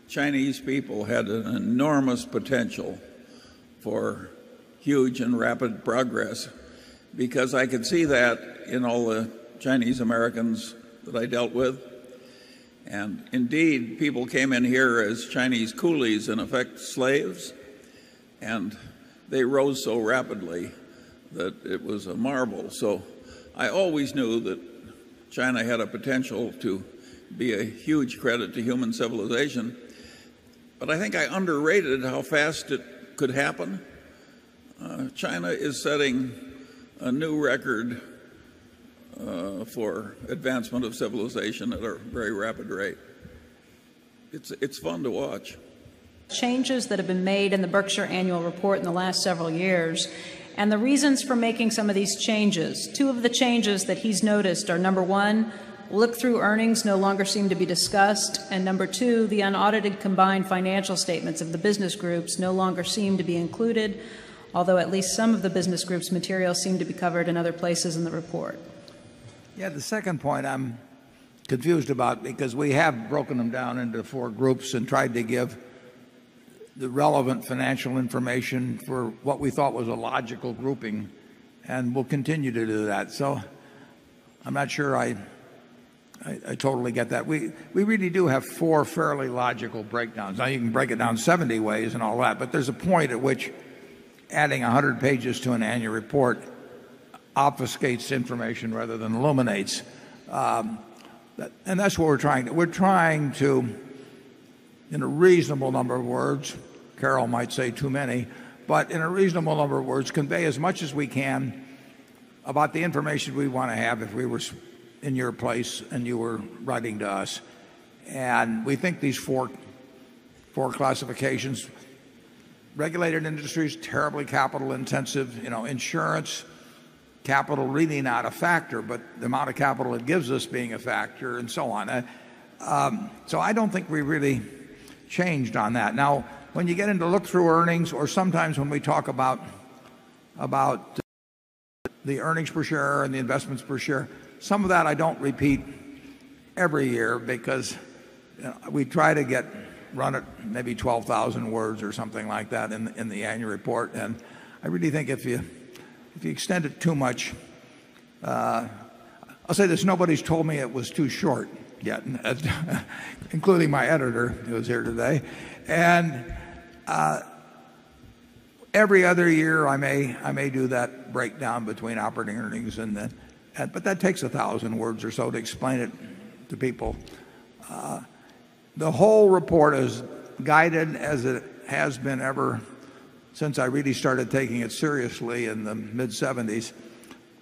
Chinese people had an enormous potential for huge and rapid progress, because I could see that in all the Chinese Americans that I dealt with. And indeed, people came in here as Chinese coolies, in effect slaves, and they rose so rapidly that it was a marvel. So I always knew that China had a potential to be a huge credit to human civilization. But I think I underrated how fast it could happen. China is setting a new record for advancement of civilization at a very rapid rate. It's fun to watch. Changes that have been made in the Berkshire Annual Report in the last several years, and the reasons for making some of these changes. Two of the changes that he's noticed are, number one, look-through earnings no longer seem to be discussed, and number two, the unaudited combined financial statements of the business groups no longer seem to be included, although at least some of the business groups' materials seem to be covered in other places in the report. Yeah, the second point I'm confused about, because we have broken them down into 4 groups and tried to give the relevant financial information for what we thought was a logical grouping, and we'll continue to do that. So I'm not sure I totally get that. We really do have 4 fairly logical breakdowns. Now you can break it down 70 ways and all that, but there's a point at which adding 100 pages to an annual report obfuscates information rather than illuminates. And that's what we're trying to. We're trying to, in a reasonable number of words, Carol might say too many, but in a reasonable number of words, convey as much as we can about the information we want to have if we were in your place and you were writing to us. And we think these four classifications: regulated industries, terribly capital intensive, insurance, capital really not a factor, but the amount of capital it gives us being a factor, and so on. So I don't think we really changed on that. Now, when you get into look-through earnings, or sometimes when we talk about the earnings per share and the investments per share, some of that I don't repeat every year because we try to run it maybe 12,000 words or something like that in the annual report. And I really think if you extend it too much, I'll say this: nobody's told me it was too short yet, including my editor who was here today. And every other year I may do that breakdown between operating earnings but that takes 1,000 words or so to explain it to people. The whole report is guided, as it has been ever since I really started taking it seriously in the mid-70s,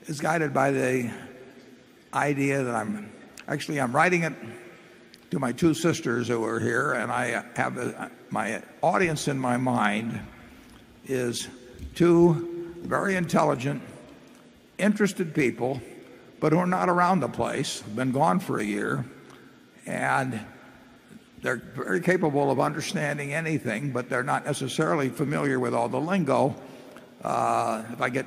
is guided by the idea that I'm writing it to my 2 sisters who are here, and I have my audience in my mind is 2 very intelligent, interested people, but who are not around the place, been gone for a year, and they're very capable of understanding anything, but they're not necessarily familiar with all the lingo. If I get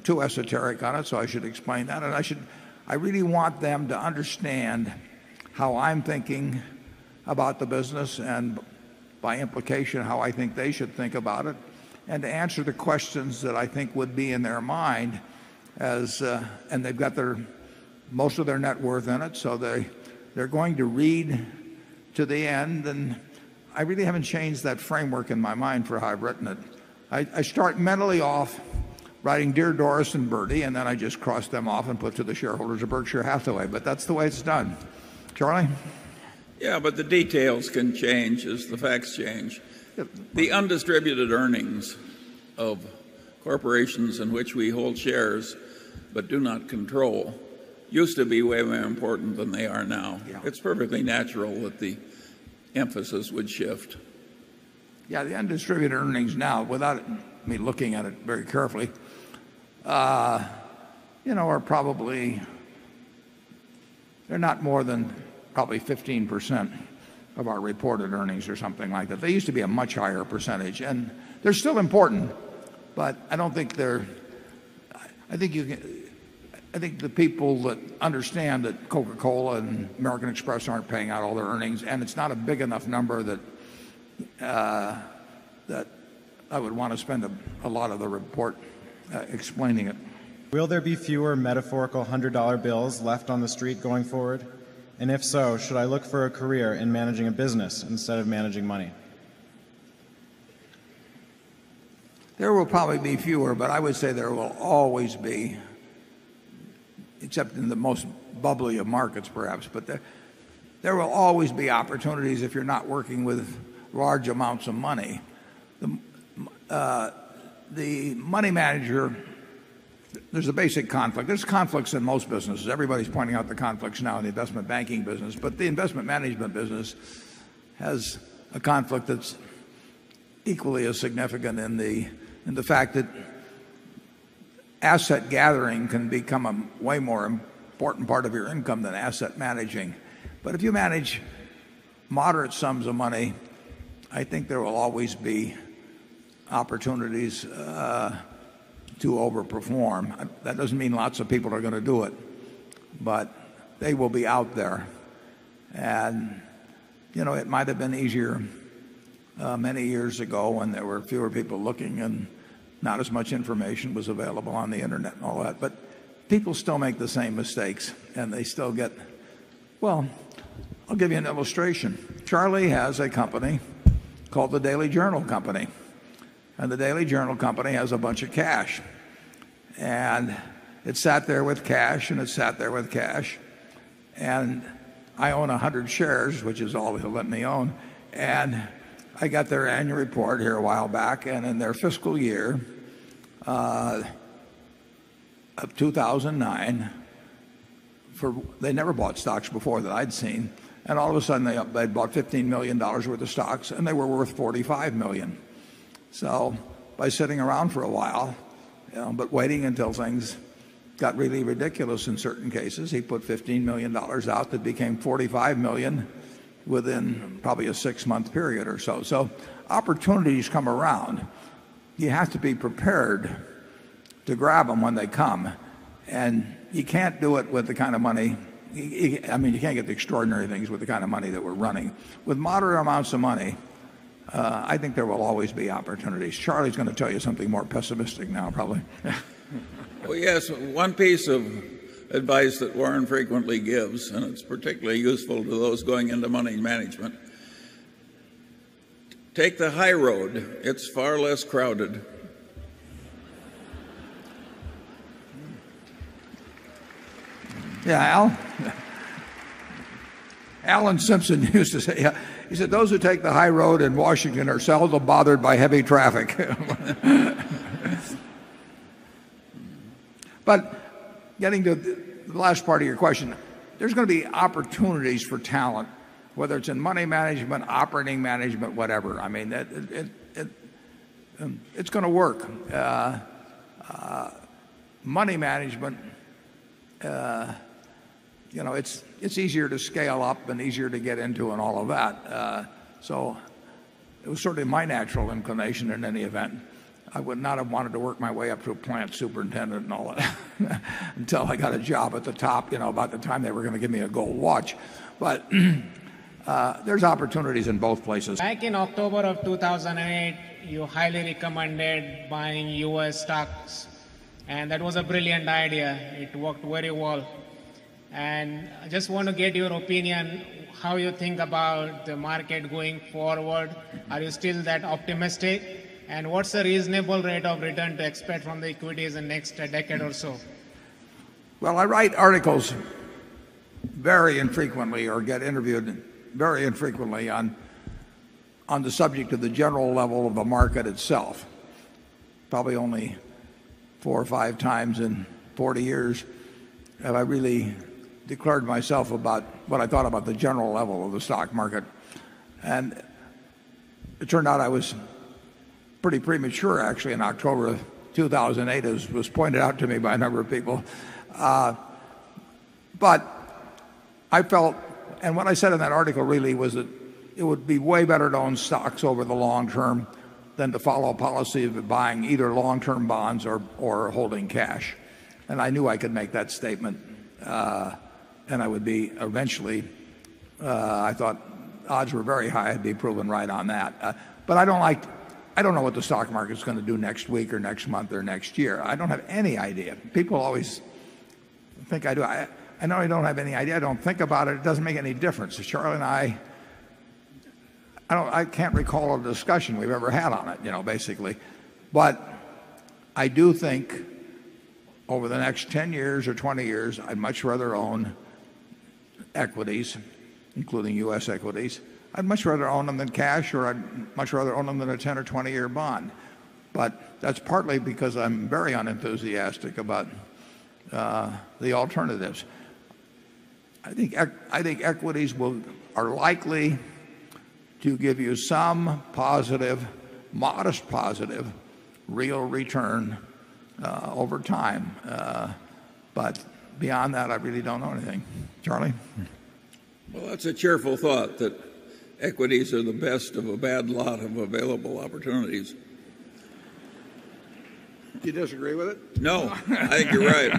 too esoteric on it, so I should explain that. And I really want them to understand how I'm thinking about the business, and by implication how I think they should think about it, and to answer the questions that I think would be in their mind and they've got most of their net worth in it, so they're going to read to the end. And I really haven't changed that framework in my mind for how I've written it. I start mentally off writing Dear Doris and Bertie, and then I just cross them off and put to the shareholders of Berkshire Hathaway. But that's the way it's done. Charlie? Yeah, but the details can change as the facts change. The undistributed earnings of corporations in which we hold shares but do not control used to be way more important than they are now. Yeah. It's perfectly natural that the emphasis would shift. Yeah, the undistributed earnings now, without me looking at it very carefully, are probably, they're not more than probably 15% of our reported earnings or something like that. They used to be a much higher percentage, and they're still important, but I don't think I think the people that understand that Coca-Cola and American Express aren't paying out all their earnings, and it's not a big enough number that I would want to spend a lot of the report explaining it. Will there be fewer metaphorical $100 bills left on the street going forward? And if so, should I look for a career in managing a business instead of managing money? There will probably be fewer, but I would say there will always be, except in the most bubbly of markets perhaps, but there will always be opportunities if you're not working with large amounts of money. The money manager, there's a basic conflict. There's conflicts in most businesses. Everybody's pointing out the conflicts now in the investment banking business, but the investment management business has a conflict that's equally as significant in the fact that asset gathering can become a way more important part of your income than asset managing. But if you manage moderate sums of money, I think there will always be opportunities to overperform. That doesn't mean lots of people are going to do it, but they will be out there. And it might have been easier many years ago when there were fewer people looking and not as much information was available on the internet and all that. But people still make the same mistakes, and they still get, well, I'll give you an illustration. Charlie has a company called the Daily Journal Company, and the Daily Journal Company has a bunch of cash, and it sat there with cash, and it sat there with cash, and I own 100 shares, which is all he'll let me own, and I got their annual report here a while back, and in their fiscal year of 2009, they never bought stocks before that I'd seen, and all of a sudden they bought $15 million worth of stocks, and they were worth $45 million. So by sitting around for a while, but waiting until things got really ridiculous in certain cases, he put $15 million out that became $45 million within probably a 6-month period or so. So opportunities come around. You have to be prepared to grab them when they come, and you can't do it with the kind of money. I mean, you can't get the extraordinary things with the kind of money that we're running. With moderate amounts of money, I think there will always be opportunities. Charlie's going to tell you something more pessimistic now, probably. Well, yes, one piece of advice that Warren frequently gives, and it's particularly useful to those going into money management: take the high road. It's far less crowded. Yeah, Alan Simpson used to say, he said, those who take the high road in Washington are seldom bothered by heavy traffic. But getting to the last part of your question, there's going to be opportunities for talent, whether it's in money management, operating management, whatever. I mean, it's going to work. Money management, it's easier to scale up and easier to get into and all of that. So it was sort of my natural inclination in any event. I would not have wanted to work my way up to a plant superintendent and all that until I got a job at the top, about the time they were going to give me a gold watch. But there's opportunities in both places. Back in October of 2008, you highly recommended buying U.S. stocks, and that was a brilliant idea. It worked very well. And I just want to get your opinion, how you think about the market going forward. Are you still that optimistic? And what's the reasonable rate of return to expect from the equities in the next decade or so? Well, I write articles very infrequently or get interviewed very infrequently on the subject of the general level of the market itself. Probably only 4 or 5 times in 40 years have I really declared myself about what I thought about the general level of the stock market. And it turned out I was pretty premature, actually, in October of 2008, as was pointed out to me by a number of people. But I felt, and what I said in that article really was that it would be way better to own stocks over the long term than to follow a policy of buying either long-term bonds or holding cash. And I knew I could make that statement, and I would be eventually, I thought odds were very high I'd be proven right on that. But I don't know what the stock market's going to do next week or next month or next year. I don't have any idea. People always think I do. I know I don't have any idea. I don't think about it. It doesn't make any difference. Charlie and I can't recall a discussion we've ever had on it, basically. But I do think over the next 10 years or 20 years, I'd much rather own equities, including U.S. equities. I'd much rather own them than cash, or I'd much rather own them than a 10 or 20-year bond. But that's partly because I'm very unenthusiastic about the alternatives. I think equities are likely to give you some positive, modest positive, real return over time. But beyond that, I really don't know anything. Charlie? Well, that's a cheerful thought, that equities are the best of a bad lot of available opportunities. Do you disagree with it? No, I think you're right.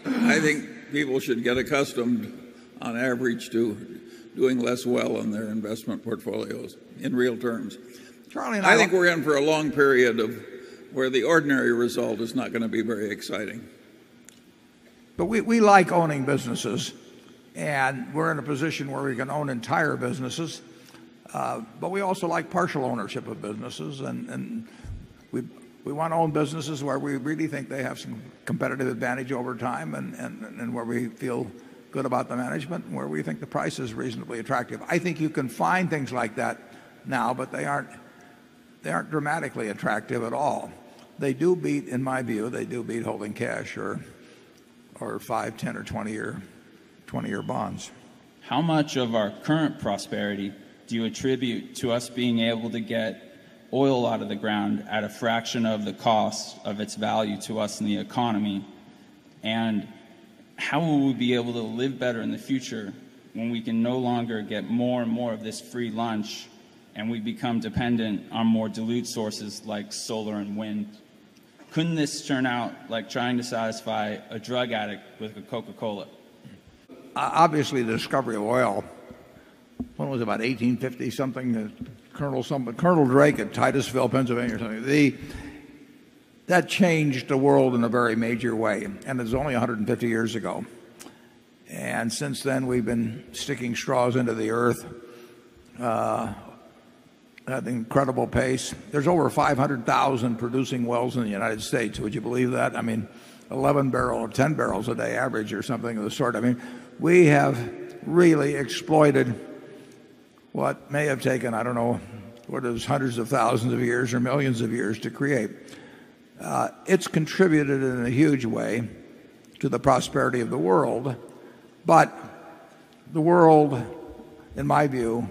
I think people should get accustomed, on average, to doing less well in their investment portfolios in real terms. Charlie and I think we're in for a long period of where the ordinary result is not going to be very exciting. But we like owning businesses, and we're in a position where we can own entire businesses. But we also like partial ownership of businesses, and we want to own businesses where we really think they have some competitive advantage over time, and where we feel good about the management, and where we think the price is reasonably attractive. I think you can find things like that now, but they aren't dramatically attractive at all. They do beat, in my view, they do beat holding cash or 5, 10, or 20-year bonds. How much of our current prosperity do you attribute to us being able to get oil out of the ground at a fraction of the cost of its value to us in the economy? And how will we be able to live better in the future when we can no longer get more and more of this free lunch and we become dependent on more dilute sources like solar and wind? Couldn't this turn out like trying to satisfy a drug addict with a Coca-Cola? Obviously, the discovery of oil, when was it, about 1850 something? Colonel Drake at Titusville, Pennsylvania, or something. That changed the world in a very major way, and it was only 150 years ago. And since then, we've been sticking straws into the earth at an incredible pace. There's over 500,000 producing wells in the United States. Would you believe that? I mean, 11 barrels or 10 barrels a day average or something of the sort. I mean, we have really exploited what may have taken, I don't know, what is hundreds of thousands of years or millions of years to create. It's contributed in a huge way to the prosperity of the world, but the world, in my view,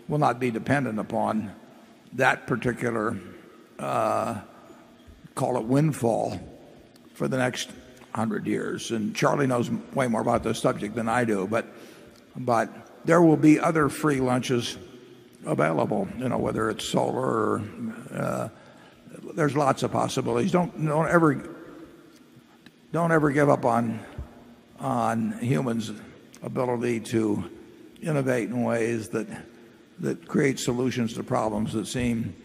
will not be dependent upon that particular, call it windfall, for the next 100 years. And Charlie knows way more about this subject than I do, but there will be other free lunches available, whether it's solar or there's lots of possibilities. Don't ever give up on humans' ability to innovate in ways that create solutions to problems that seem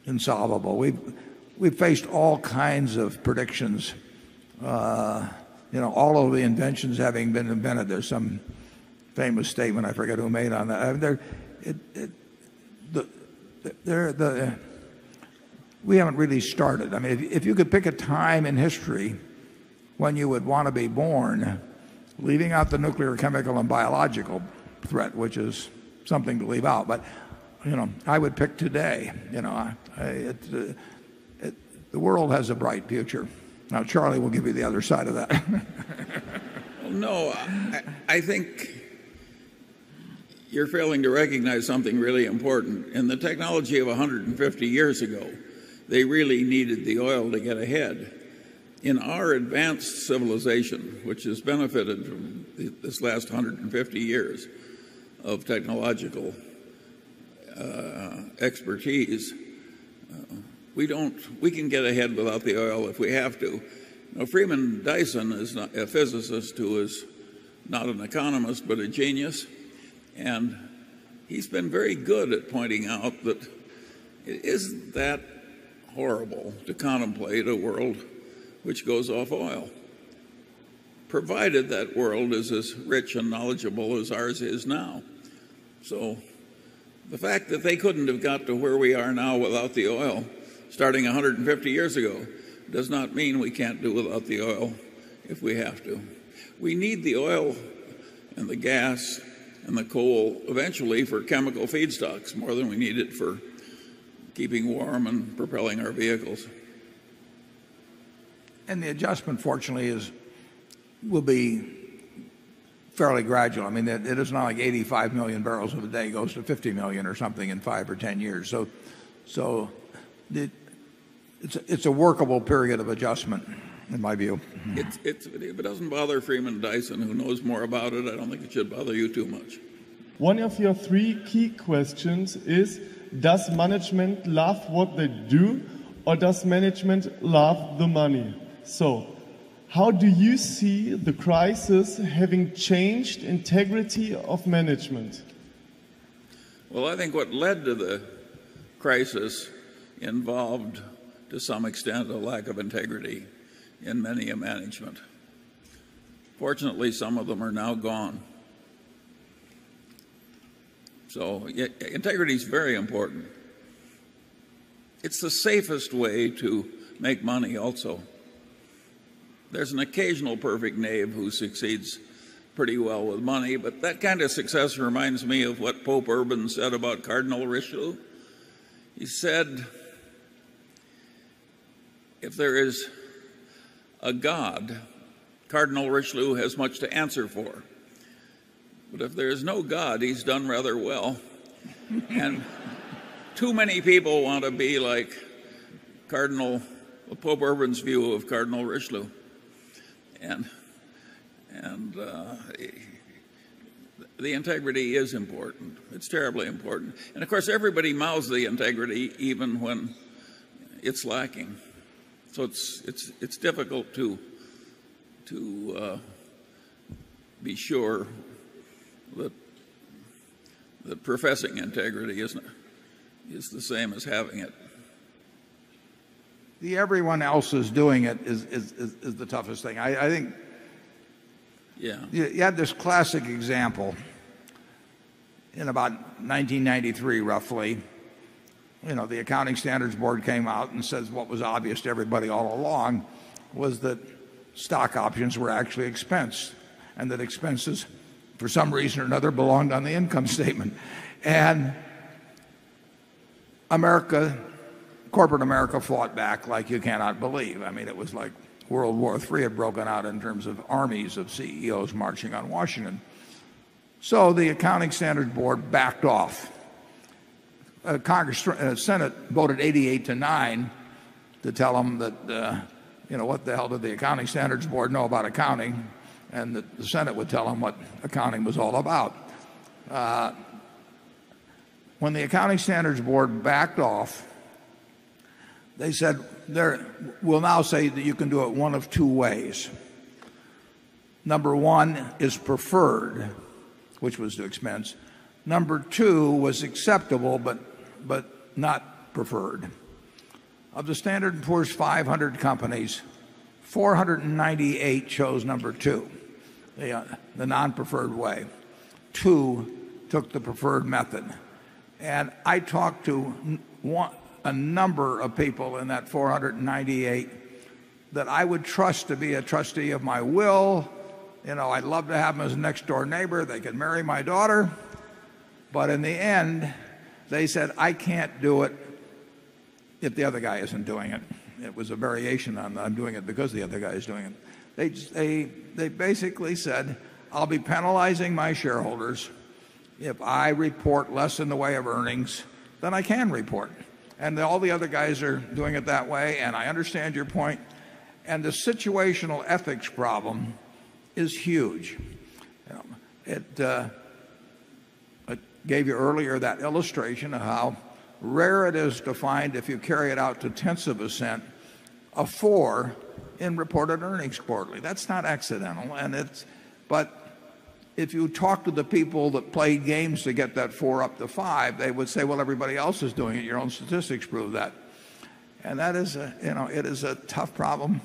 insolvable. We've faced all kinds of predictions. All of the inventions having been invented. There's some famous statement I forget who made on that. We haven't really started. I mean, if you could pick a time in history when you would want to be born, leaving out the nuclear, chemical, and biological threat, which is something to leave out, but I would pick today. The world has a bright future. Now, Charlie will give you the other side of that. Well, no, I think you're failing to recognize something really important. In the technology of 150 years ago, they really needed the oil to get ahead. In our advanced civilization, which has benefited from this last 150 years of technological expertise, we can get ahead without the oil if we have to. Freeman Dyson is not a physicist who is not an economist but a genius, and he's been very good at pointing out that it isn't that horrible to contemplate a world which goes off oil, provided that world is as rich and knowledgeable as ours is now. So the fact that they couldn't have got to where we are now without the oil starting 150 years ago does not mean we can't do without the oil if we have to. We need the oil and the gas and the coal eventually for chemical feedstocks more than we need it for keeping warm and propelling our vehicles. And the adjustment, fortunately, will be fairly gradual. I mean, it is not like 85 million barrels a day goes to 50 million or something in 5 or 10 years. So it's a workable period of adjustment, in my view. If it doesn't bother Freeman Dyson, who knows more about it, I don't think it should bother you too much. One of your 3 key questions is, does management love what they do, or does management love the money? So, how do you see the crisis having changed integrity of management? Well, I think what led to the crisis involved, to some extent, a lack of integrity in many a management. Fortunately, some of them are now gone. So integrity is very important. It's the safest way to make money also. There's an occasional perfect knave who succeeds pretty well with money, but that kind of success reminds me of what Pope Urban said about Cardinal Richelieu. He said, if there is a God, Cardinal Richelieu has much to answer for. But if there is no God, he's done rather well. And too many people want to be like Pope Urban's view of Cardinal Richelieu. And the integrity is important. It's terribly important. And of course, everybody mouths the integrity even when it's lacking. So it's difficult to be sure that professing integrity is the same as having it. The everyone else is doing it is the toughest thing. I think. Yeah. You had this classic example in about 1993, roughly. You know, the Accounting Standards Board came out and says what was obvious to everybody all along was that stock options were actually expensed, and that expenses, for some reason or another, belonged on the income statement. And corporate America fought back like you cannot believe. I mean, it was like World War III had broken out in terms of armies of CEOs marching on Washington. So the Accounting Standards Board backed off. Senate voted 88-9 to tell them that, what the hell did the Accounting Standards Board know about accounting, and that the Senate would tell them what accounting was all about. When the Accounting Standards Board backed off, they said, we'll now say that you can do it one of two ways. Number one is preferred, which was to expense. Number two was acceptable, but not preferred. Of the Standard & Poor's 500 companies, 498 chose number two, the non-preferred way. 2 took the preferred method. And I talked to a number of people in that 498 that I would trust to be a trustee of my will. I'd love to have them as a next door neighbor. They could marry my daughter. But in the end, they said, I can't do it if the other guy isn't doing it. It was a variation on I'm doing it because the other guy is doing it. They basically said, I'll be penalizing my shareholders if I report less in the way of earnings than I can report. And all the other guys are doing it that way, and I understand your point. And the situational ethics problem is huge. It gave you earlier that illustration of how rare it is to find, if you carry it out to tenths of a cent, a 4 in reported earnings quarterly. That's not accidental, but if you talk to the people that played games to get that 4 up to 5, they would say, well, everybody else is doing it. Your own statistics prove that. And that is it is a tough problem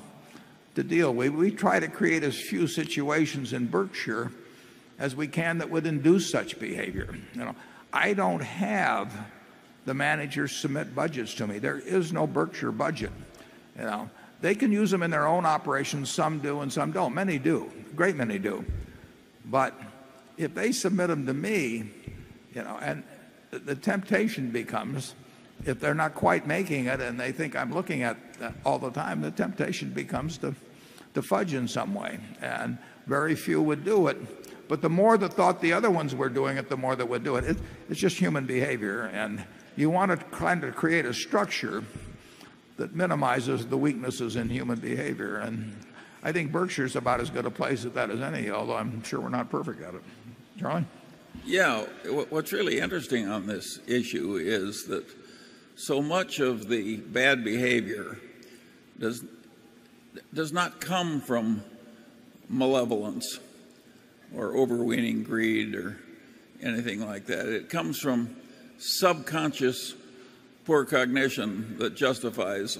to deal with. We try to create as few situations in Berkshire as we can that would induce such behavior. I don't have the managers submit budgets to me. There is no Berkshire budget. They can use them in their own operations. Some do and some don't. Many do. A great many do. But if they submit them to me, and the temptation becomes, if they're not quite making it and they think I'm looking at that all the time, the temptation becomes to fudge in some way. And very few would do it. But the more that thought the other ones were doing it, the more that would do it. It's just human behavior. And you want to kind of create a structure that minimizes the weaknesses in human behavior. And I think Berkshire's about as good a place at that as any, although I'm sure we're not perfect at it. Charlie? Yeah, what's really interesting on this issue is that so much of the bad behavior does not come from malevolence or overweening greed or anything like that. It comes from subconscious poor cognition that justifies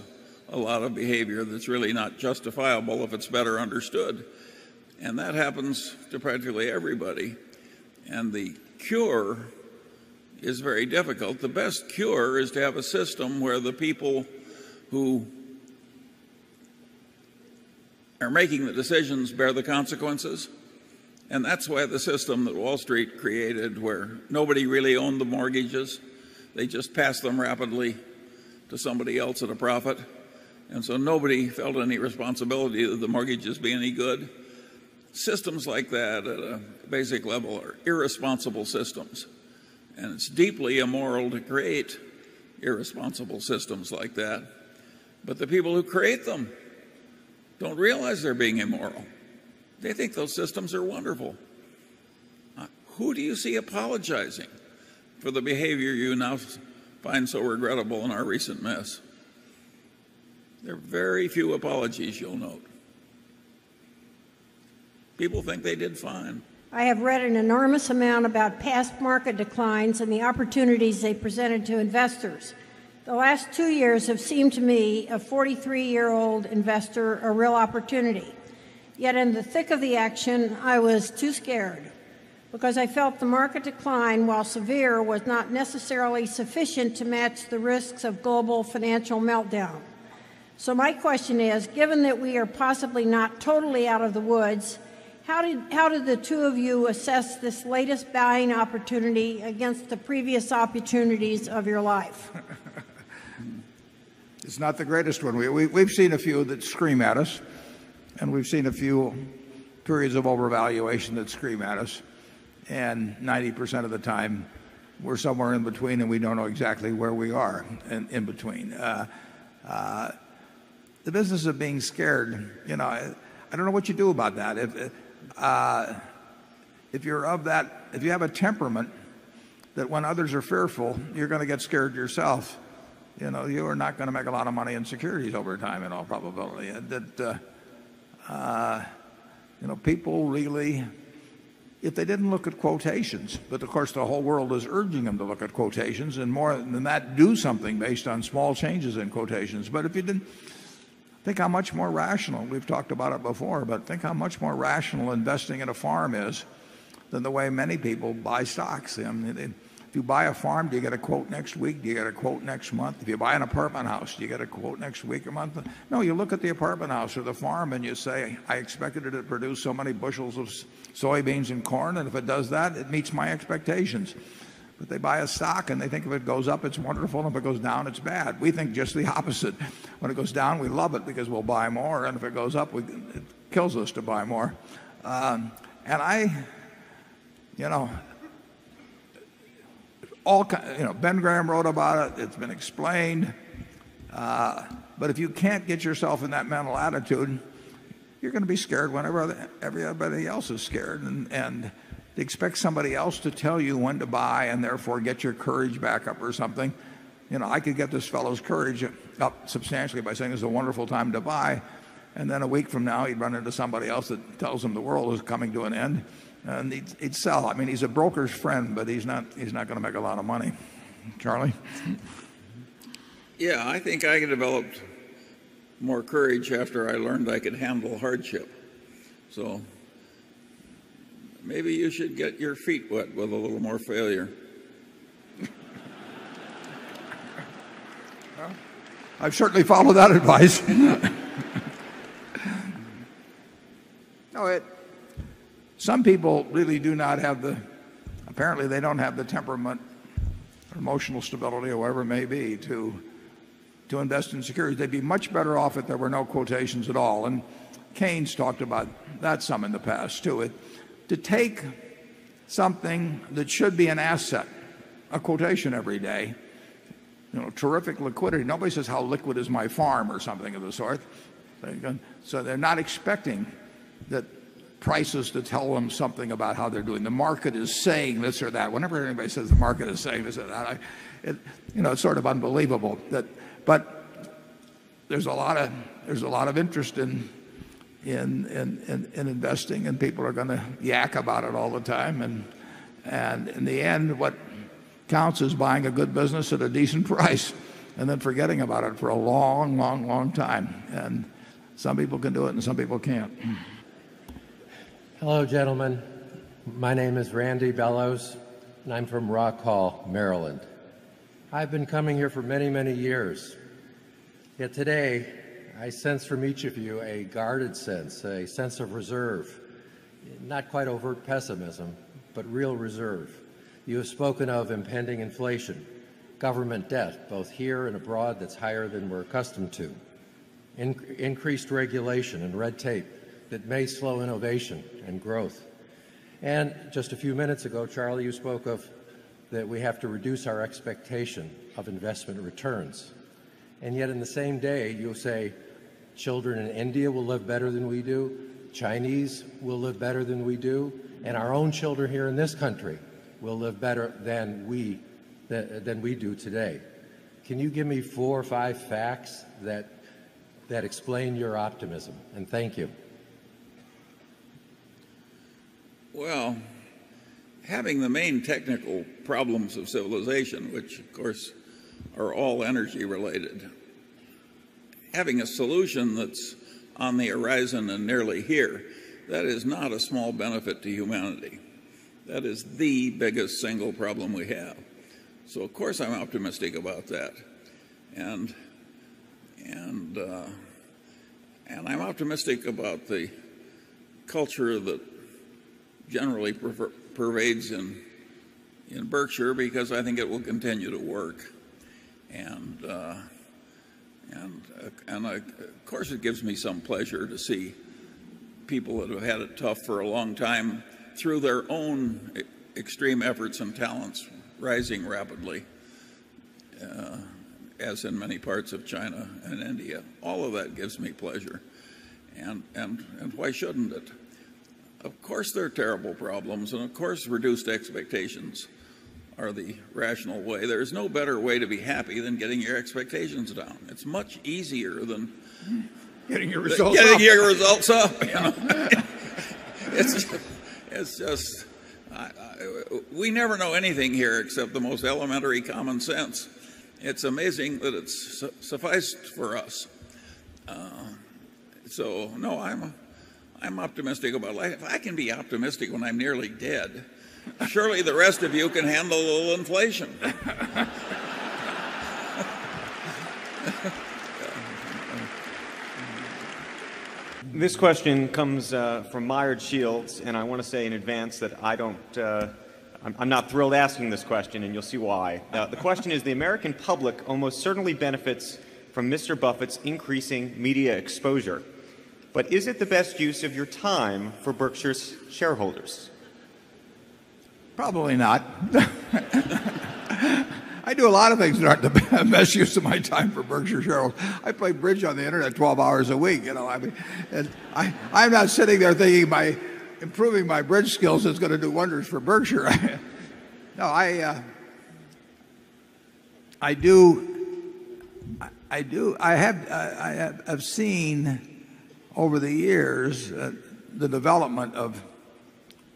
a lot of behavior that's really not justifiable if it's better understood. And that happens to practically everybody. And the cure is very difficult. The best cure is to have a system where the people who are making the decisions bear the consequences. And that's why the system that Wall Street created, where nobody really owned the mortgages, they just passed them rapidly to somebody else at a profit. And so nobody felt any responsibility that the mortgages be any good. Systems like that at a basic level are irresponsible systems. And it's deeply immoral to create irresponsible systems like that. But the people who create them don't realize they're being immoral. They think those systems are wonderful. Who do you see apologizing for the behavior you now find so regrettable in our recent mess? There are very few apologies, you'll note. People think they did fine. I have read an enormous amount about past market declines and the opportunities they presented to investors. The last 2 years have seemed to me, a 43-year-old investor, a real opportunity. Yet in the thick of the action, I was too scared because I felt the market decline, while severe, was not necessarily sufficient to match the risks of global financial meltdown. So my question is, given that we are possibly not totally out of the woods, how did the two of you assess this latest buying opportunity against the previous opportunities of your life? It's not the greatest one. We've seen a few that scream at us, and we've seen a few periods of overvaluation that scream at us. And 90% of the time, we're somewhere in between, and we don't know exactly where we are in between. The business of being scared, I don't know what you do about that. If you're of that, if you have a temperament that when others are fearful, you're going to get scared yourself. You are not going to make a lot of money in securities over time in all probability. People really, if they didn't look at quotations, but of course the whole world is urging them to look at quotations, and more than that, do something based on small changes in quotations. But if you didn't, think how much more rational, we've talked about it before, but think how much more rational investing in a farm is than the way many people buy stocks. If you buy a farm, do you get a quote next week? Do you get a quote next month? If you buy an apartment house, do you get a quote next week or month? No, you look at the apartment house or the farm and you say, I expected it to produce so many bushels of soybeans and corn, and if it does that, it meets my expectations. But they buy a stock and they think if it goes up, it's wonderful, and if it goes down, it's bad. We think just the opposite. When it goes down, we love it because we'll buy more, and if it goes up, it kills us to buy more. Ben Graham wrote about it. It's been explained. But if you can't get yourself in that mental attitude, you're going to be scared whenever everybody else is scared. And to expect somebody else to tell you when to buy and therefore get your courage back up or something. I could get this fellow's courage up substantially by saying it's a wonderful time to buy. And then a week from now, he'd run into somebody else that tells him the world is coming to an end. And he'd sell. I mean, he's a broker's friend, but he's not going to make a lot of money. Charlie? Yeah, I think I developed more courage after I learned I could handle hardship. So maybe you should get your feet wet with a little more failure. I've certainly followed that advice. Some people really do not have apparently they don't have the temperament or emotional stability or whatever it may be to invest in securities. They'd be much better off if there were no quotations at all. And Keynes talked about that some in the past too. To take something that should be an asset, a quotation every day, terrific liquidity. Nobody says how liquid is my farm or something of the sort. So they're not expecting that prices to tell them something about how they're doing. The market is saying this or that. Whenever anybody says the market is saying this or that, it's sort of unbelievable. But there's a lot of interest in investing, and people are going to yak about it all the time. And in the end, what counts as buying a good business at a decent price and then forgetting about it for a long, long, long time. And some people can do it and some people can't. Hello, gentlemen. My name is Randy Bellows, and I'm from Rock Hall, Maryland. I've been coming here for many, many years. Yet today, I sense from each of you a guarded sense, a sense of reserve. Not quite overt pessimism, but real reserve. You have spoken of impending inflation, government debt, both here and abroad, that's higher than we're accustomed to, increased regulation and red tape that may slow innovation and growth. And just a few minutes ago, Charlie, you spoke of that we have to reduce our expectation of investment returns. And yet in the same day, you'll say children in India will live better than we do, Chinese will live better than we do, and our own children here in this country will live better than we do today. Can you give me 4 or 5 facts that explain your optimism? And thank you. Well, having the main technical problems of civilization, which of course are all energy related, having a solution that's on the horizon and nearly here, that is not a small benefit to humanity. That is the biggest single problem we have. So of course I'm optimistic about that. And I'm optimistic about the culture that generally pervades in Berkshire, because I think it will continue to work. And of course it gives me some pleasure to see people that have had it tough for a long time through their own extreme efforts and talents rising rapidly, as in many parts of China and India. All of that gives me pleasure. And why shouldn't it? Of course there are terrible problems, and of course reduced expectations are the rational way. There's no better way to be happy than getting your expectations down. It's much easier than getting your results up. You know? It's just we never know anything here except the most elementary common sense. It's amazing that it's sufficed for us. So no, I'm optimistic about life. If I can be optimistic when I'm nearly dead, surely the rest of you can handle a little inflation. This question comes from Myard Shields, and I want to say in advance that I'm not thrilled asking this question, and you'll see why. The question is, the American public almost certainly benefits from Mr. Buffett's increasing media exposure. But is it the best use of your time for Berkshire's shareholders? Probably not. I do a lot of things that aren't the best use of my time for Berkshire shareholders. I play bridge on the internet 12 hours a week. You know, I mean, and I'm not sitting there thinking by improving my bridge skills is going to do wonders for Berkshire. No, I have seen over the years the development of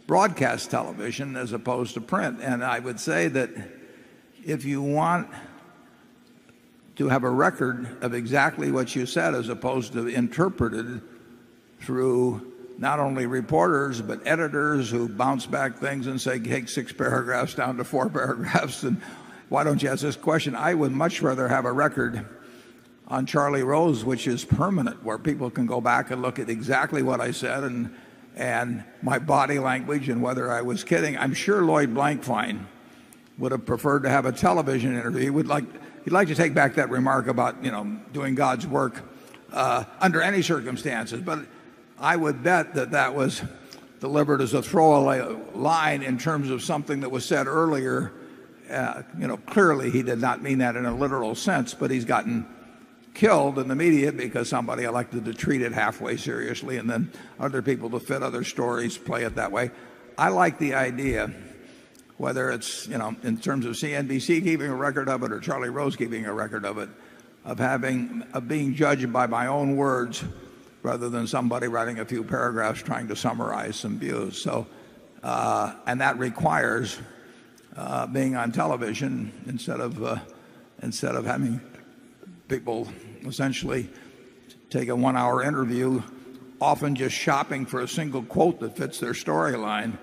broadcast television as opposed to print, and I would say that if you want to have a record of exactly what you said as opposed to interpreted through not only reporters but editors who bounce back things and say take 6 paragraphs down to 4 paragraphs and why don't you ask this question, I would much rather have a record on Charlie Rose which is permanent, where people can go back and look at exactly what I said and my body language and whether I was kidding. I'm sure Lloyd Blankfein would have preferred to have a television interview. He'd like to take back that remark about, you know, doing God's work under any circumstances. But I would bet that that was delivered as a throwaway line in terms of something that was said earlier. You know, clearly he did not mean that in a literal sense, but he's gotten killed in the media because somebody elected to treat it halfway seriously and then other people to fit other stories play it that way. I like the idea, whether it's, you know, in terms of CNBC keeping a record of it or Charlie Rose keeping a record of it, of being judged by my own words rather than somebody writing a few paragraphs trying to summarize some views. So and that requires being on television instead of having people essentially take a 1-hour interview, often just shopping for a single quote that fits their storyline,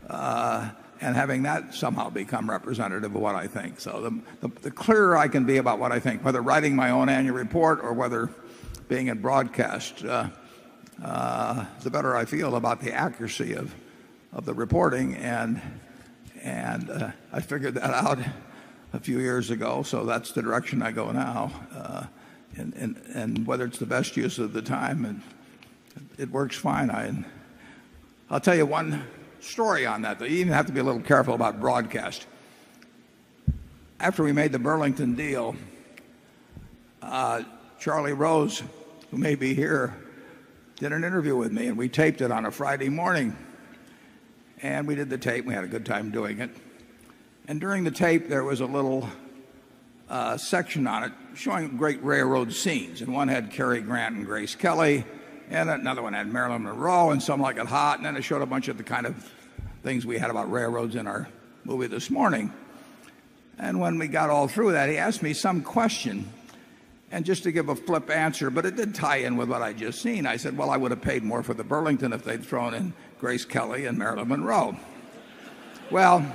and having that somehow become representative of what I think. So the clearer I can be about what I think, whether writing my own annual report or whether being in broadcast, the better I feel about the accuracy of the reporting. And I figured that out a few years ago, so that's the direction I go now. And whether it's the best use of the time, it works fine. I'll tell you one story on that. You even have to be a little careful about broadcast. After we made the Burlington deal, Charlie Rose, who may be here, did an interview with me, and we taped it on a Friday morning. And we did the tape. We had a good time doing it. And during the tape, there was a little section on it showing great railroad scenes. And one had Cary Grant and Grace Kelly, and another one had Marilyn Monroe and Some Like It Hot. And then it showed a bunch of the kind of things we had about railroads in our movie this morning. And when we got all through that, he asked me some question. And just to give a flip answer, but it did tie in with what I just seen, I said, well, I would have paid more for the Burlington if they'd thrown in Grace Kelly and Marilyn Monroe. Well,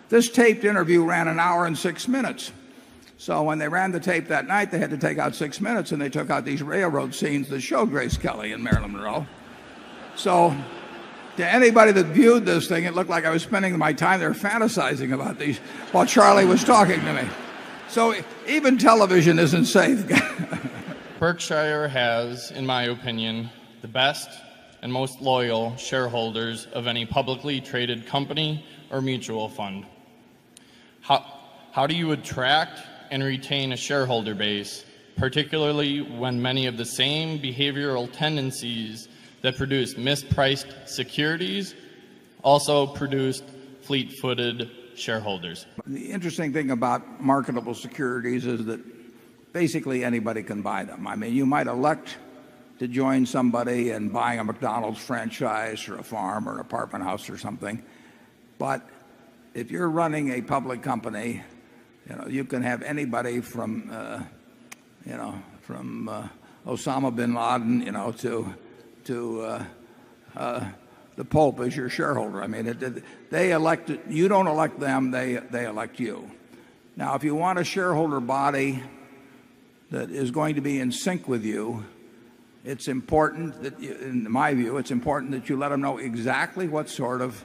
this taped interview ran 1 hour and 6 minutes. So when they ran the tape that night, they had to take out 6 minutes, and they took out these railroad scenes that showed Grace Kelly and Marilyn Monroe. So to anybody that viewed this thing, it looked like I was spending my time there fantasizing about these while Charlie was talking to me. So even television isn't safe. Berkshire has, in my opinion, the best and most loyal shareholders of any publicly traded company or mutual fund. How do you attract and retain a shareholder base, particularly when many of the same behavioral tendencies that produce mispriced securities also produced fleet-footed shareholders? The interesting thing about marketable securities is that basically anybody can buy them. I mean, you might elect to join somebody in buying a McDonald's franchise or a farm or an apartment house or something. But if you're running a public company, you can have anybody from Osama bin Laden, to the Pope as your shareholder. I mean, they elect you don't elect them; they elect you. Now, if you want a shareholder body that is going to be in sync with you, it's important that, in my view, it's important that you let them know exactly what sort of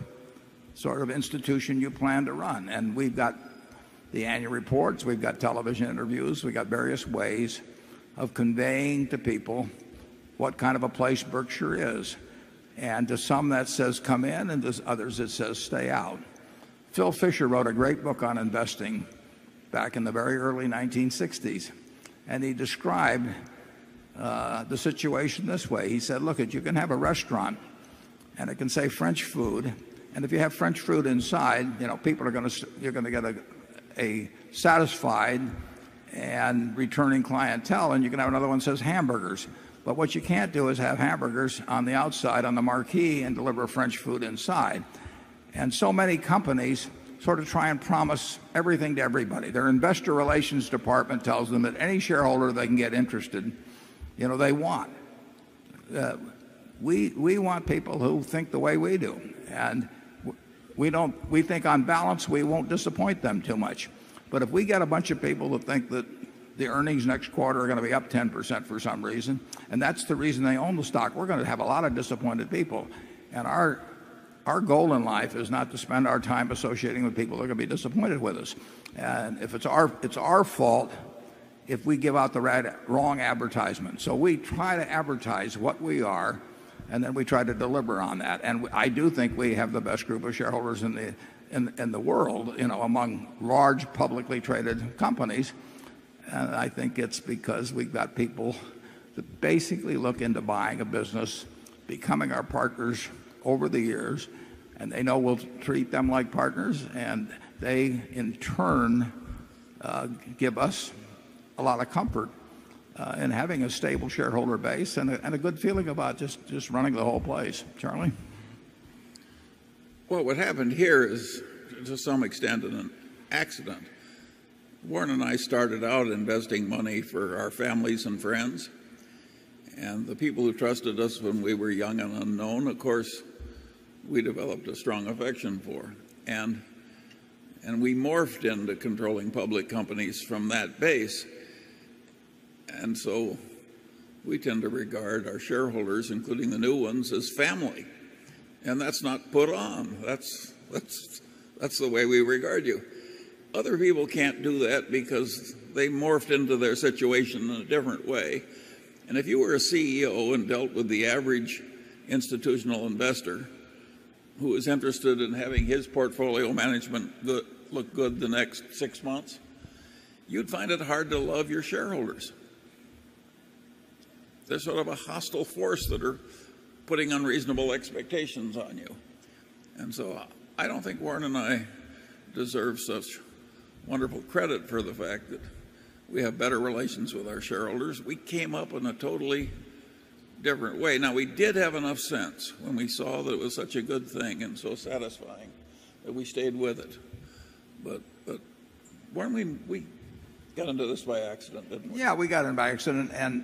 institution you plan to run. And we've got the annual reports, we've got television interviews, we've got various ways of conveying to people what kind of a place Berkshire is. And to some that says come in, and to others it says stay out. Phil Fisher wrote a great book on investing back in the very early 1960s. And he described the situation this way. He said, look, you can have a restaurant and it can say French food. And if you have French food inside, people you're going to get a satisfied and returning clientele, and you can have another one that says hamburgers. But what you can't do is have hamburgers on the outside on the marquee and deliver French food inside. And so many companies sort of try and promise everything to everybody. Their investor relations department tells them that any shareholder they can get interested, they want. We want people who think the way we do. And we think on balance we won't disappoint them too much. But if we get a bunch of people that think that the earnings next quarter are going to be up 10% for some reason, and that's the reason they own the stock, we're going to have a lot of disappointed people. And our goal in life is not to spend our time associating with people that are going to be disappointed with us. And if it's our fault if we give out the wrong advertisement. So we try to advertise what we are, and then we try to deliver on that. And I do think we have the best group of shareholders in the world, among large publicly traded companies. And I think it's because we've got people that basically look into buying a business, becoming our partners over the years, and they know we'll treat them like partners, and they in turn give us a lot of comfort in having a stable shareholder base and a good feeling about just running the whole place. Charlie? Well, what happened here is to some extent an accident. Warren and I started out investing money for our families and friends, and the people who trusted us when we were young and unknown, of course, we developed a strong affection for. And we morphed into controlling public companies from that base. And so we tend to regard our shareholders, including the new ones, as family. And that's not put on. That's the way we regard you. Other people can't do that because they morphed into their situation in a different way. And if you were a CEO and dealt with the average institutional investor who was interested in having his portfolio management look good the next 6 months, you'd find it hard to love your shareholders. They're sort of a hostile force that are putting unreasonable expectations on you. And so I don't think Warren and I deserve such wonderful credit for the fact that we have better relations with our shareholders. We came up in a totally different way. Now, we did have enough sense when we saw that it was such a good thing and so satisfying that we stayed with it. But Warren, we got into this by accident, didn't we? Yeah, we got in by accident, and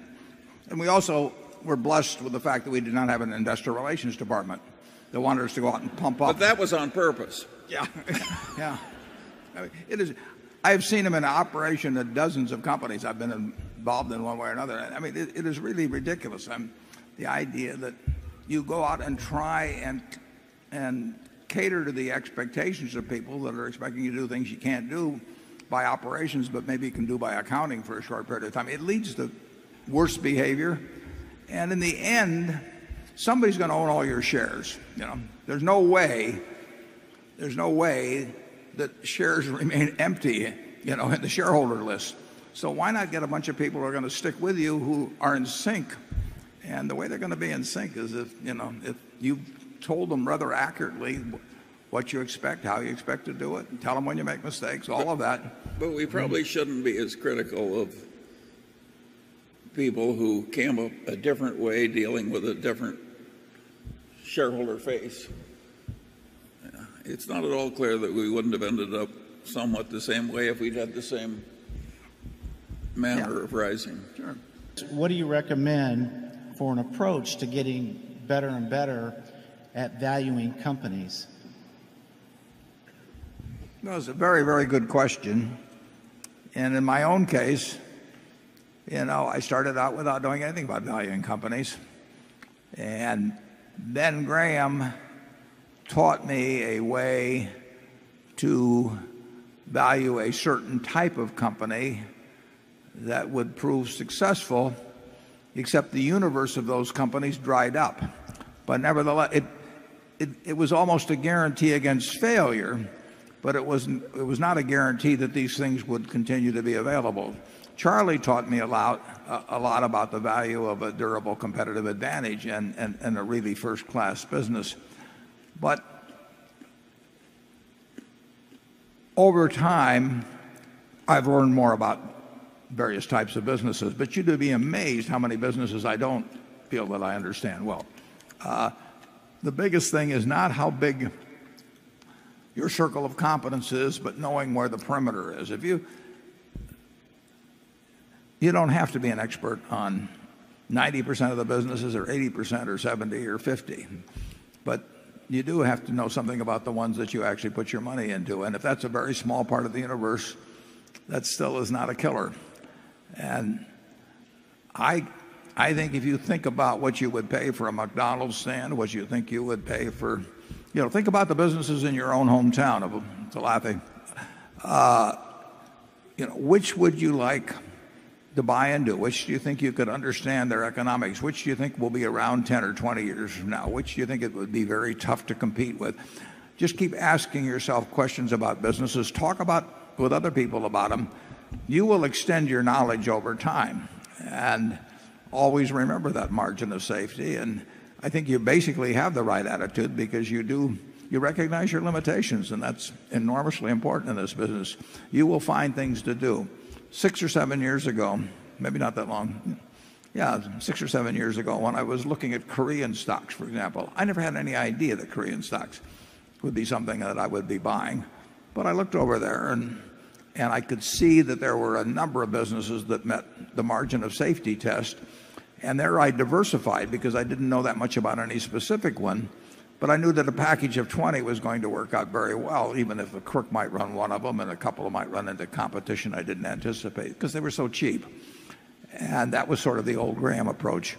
we also were blessed with the fact that we did not have an investor relations department that wanted us to go out and pump up. But that was on purpose. Yeah, yeah. I mean, it is. I've seen them in operation at dozens of companies I've been involved in one way or another. I mean, it is really ridiculous. The idea that you go out and try and cater to the expectations of people that are expecting you to do things you can't do by operations, but maybe you can do by accounting for a short period of time. It leads to worse behavior, and in the end, somebody's going to own all your shares. You know, there's no way that shares remain empty, you know, in the shareholder list. So why not get a bunch of people who are going to stick with you who are in sync? And the way they're going to be in sync is if you told them rather accurately what you expect, how you expect to do it, and tell them when you make mistakes, all of that. But we probably shouldn't be as critical of people who came up a different way dealing with a different shareholder face. It's not at all clear that we wouldn't have ended up somewhat the same way if we'd had the same manner of rising. Sure. What do you recommend for an approach to getting better and better at valuing companies? Well, it's a very, very good question. And in my own case, I started out without knowing anything about valuing companies. And Ben Graham taught me a way to value a certain type of company that would prove successful, except the universe of those companies dried up. But nevertheless, it was almost a guarantee against failure, but it was not a guarantee that these things would continue to be available. Charlie taught me a lot about the value of a durable competitive advantage and a really first-class business. But over time, I've learned more about various types of businesses. But you'd be amazed how many businesses I don't feel that I understand well. The biggest thing is not how big your circle of competence is, but knowing where the perimeter is. If you don't have to be an expert on 90% of the businesses or 80% or 70 or 50, but you do have to know something about the ones that you actually put your money into. And if that's a very small part of the universe, that still is not a killer. And I think if you think about what you would pay for a McDonald's stand, what you think you would pay for, think about the businesses in your own hometown of Talafi. Which would you like to buy into? Which do you think you could understand their economics? Which do you think will be around 10 or 20 years from now? Which do you think it would be very tough to compete with? Just keep asking yourself questions about businesses. Talk with other people about them. You will extend your knowledge over time. And always remember that margin of safety. And I think you basically have the right attitude because you recognize your limitations, and that's enormously important in this business. You will find things to do. 6 or 7 years ago, maybe not that long, 6 or 7 years ago, when I was looking at Korean stocks, for example, I never had any idea that Korean stocks would be something that I would be buying. But I looked over there and I could see that there were a number of businesses that met the margin of safety test. And there I diversified because I didn't know that much about any specific one. But I knew that a package of 20 was going to work out very well, even if a crook might run one of them and a couple of might run into competition I didn't anticipate because they were so cheap. And that was sort of the old Graham approach.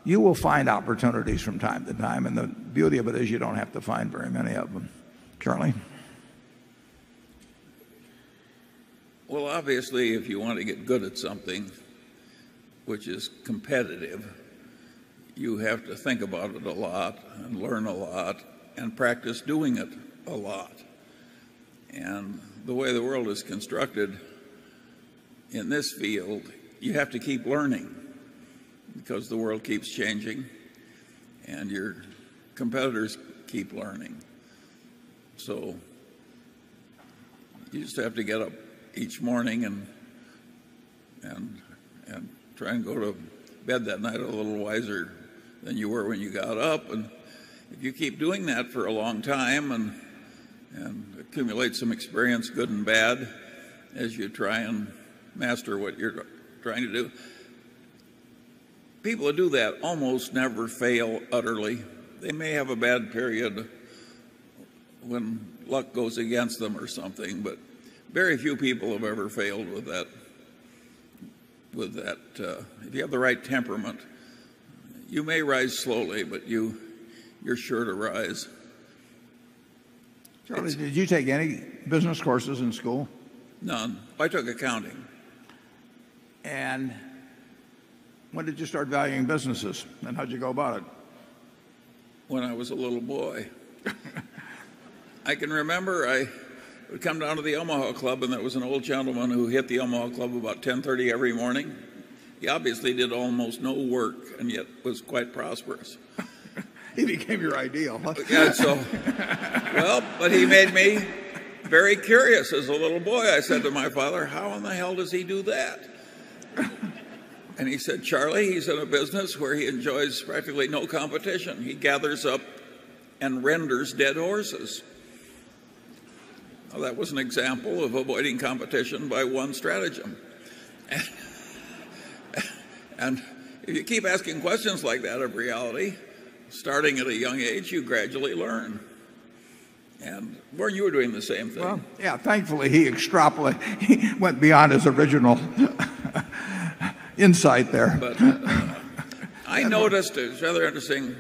You will find opportunities from time to time, and the beauty of it is you don't have to find very many of them. Charlie? Well, obviously, if you want to get good at something which is competitive, you have to think about it a lot and learn a lot and practice doing it a lot. And the way the world is constructed in this field, you have to keep learning because the world keeps changing and your competitors keep learning. So you just have to get up each morning and try and go to bed that night a little wiser than you were when you got up. And if you keep doing that for a long time and accumulate some experience, good and bad, as you try and master what you're trying to do, people who do that almost never fail utterly. They may have a bad period when luck goes against them or something, but very few people have ever failed with that. If you have the right temperament, you may rise slowly, but you're sure to rise. Charlie, did you take any business courses in school? None. I took accounting. And when did you start valuing businesses, and how'd you go about it? When I was a little boy. I can remember I would come down to the Omaha Club, and there was an old gentleman who hit the Omaha Club about 10:30 every morning. He obviously did almost no work and yet was quite prosperous. He became your ideal, huh? Yeah, well, but he made me very curious as a little boy. I said to my father, how in the hell does he do that? And he said, Charlie, he's in a business where he enjoys practically no competition. He gathers up and renders dead horses. Well, that was an example of avoiding competition by one stratagem. And if you keep asking questions like that of reality, starting at a young age, you gradually learn. And Warren, you were doing the same thing. Well, yeah, thankfully he went beyond his original insight there. But I noticed, it was rather interesting,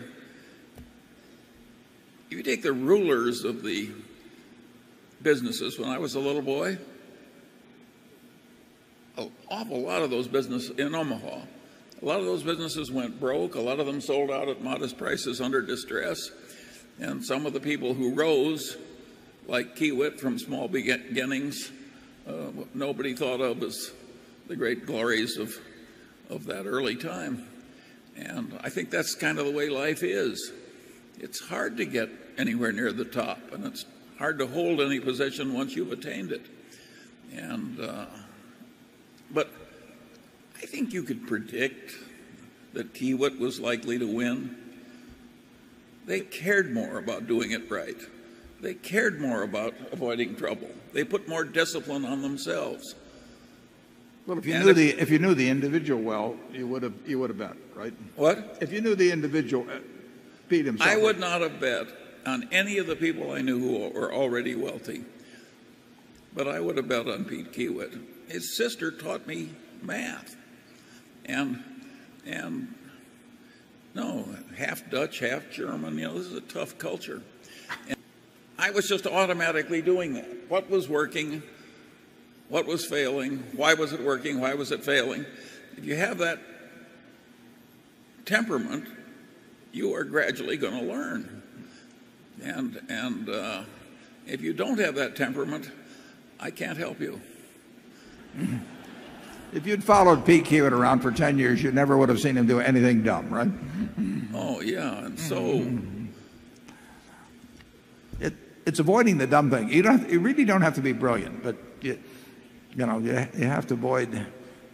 if you take the rulers of the businesses when I was a little boy, an awful lot of those businesses in Omaha, a lot of those businesses went broke. A lot of them sold out at modest prices under distress. And some of the people who rose, like Kiewit from small beginnings, nobody thought of as the great glories of that early time. And I think that's kind of the way life is. It's hard to get anywhere near the top, and it's hard to hold any position once you've attained it. And but I think you could predict that Kiewit was likely to win. They cared more about doing it right. They cared more about avoiding trouble. They put more discipline on themselves. Well, if you knew the individual well, you would have bet, right? What? If you knew the individual, Pete himself. I would not have bet on any of the people I knew who were already wealthy, but I would have bet on Pete Kiewit. His sister taught me math, and no, half Dutch, half German. This is a tough culture. And I was just automatically doing that. What was working? What was failing? Why was it working? Why was it failing? If you have that temperament, you are gradually going to learn. And if you don't have that temperament, I can't help you. If you'd followed Pete Kiewit around for 10 years, you never would have seen him do anything dumb, right? Oh, yeah. And so it's avoiding the dumb thing. You really don't have to be brilliant, but you have to avoid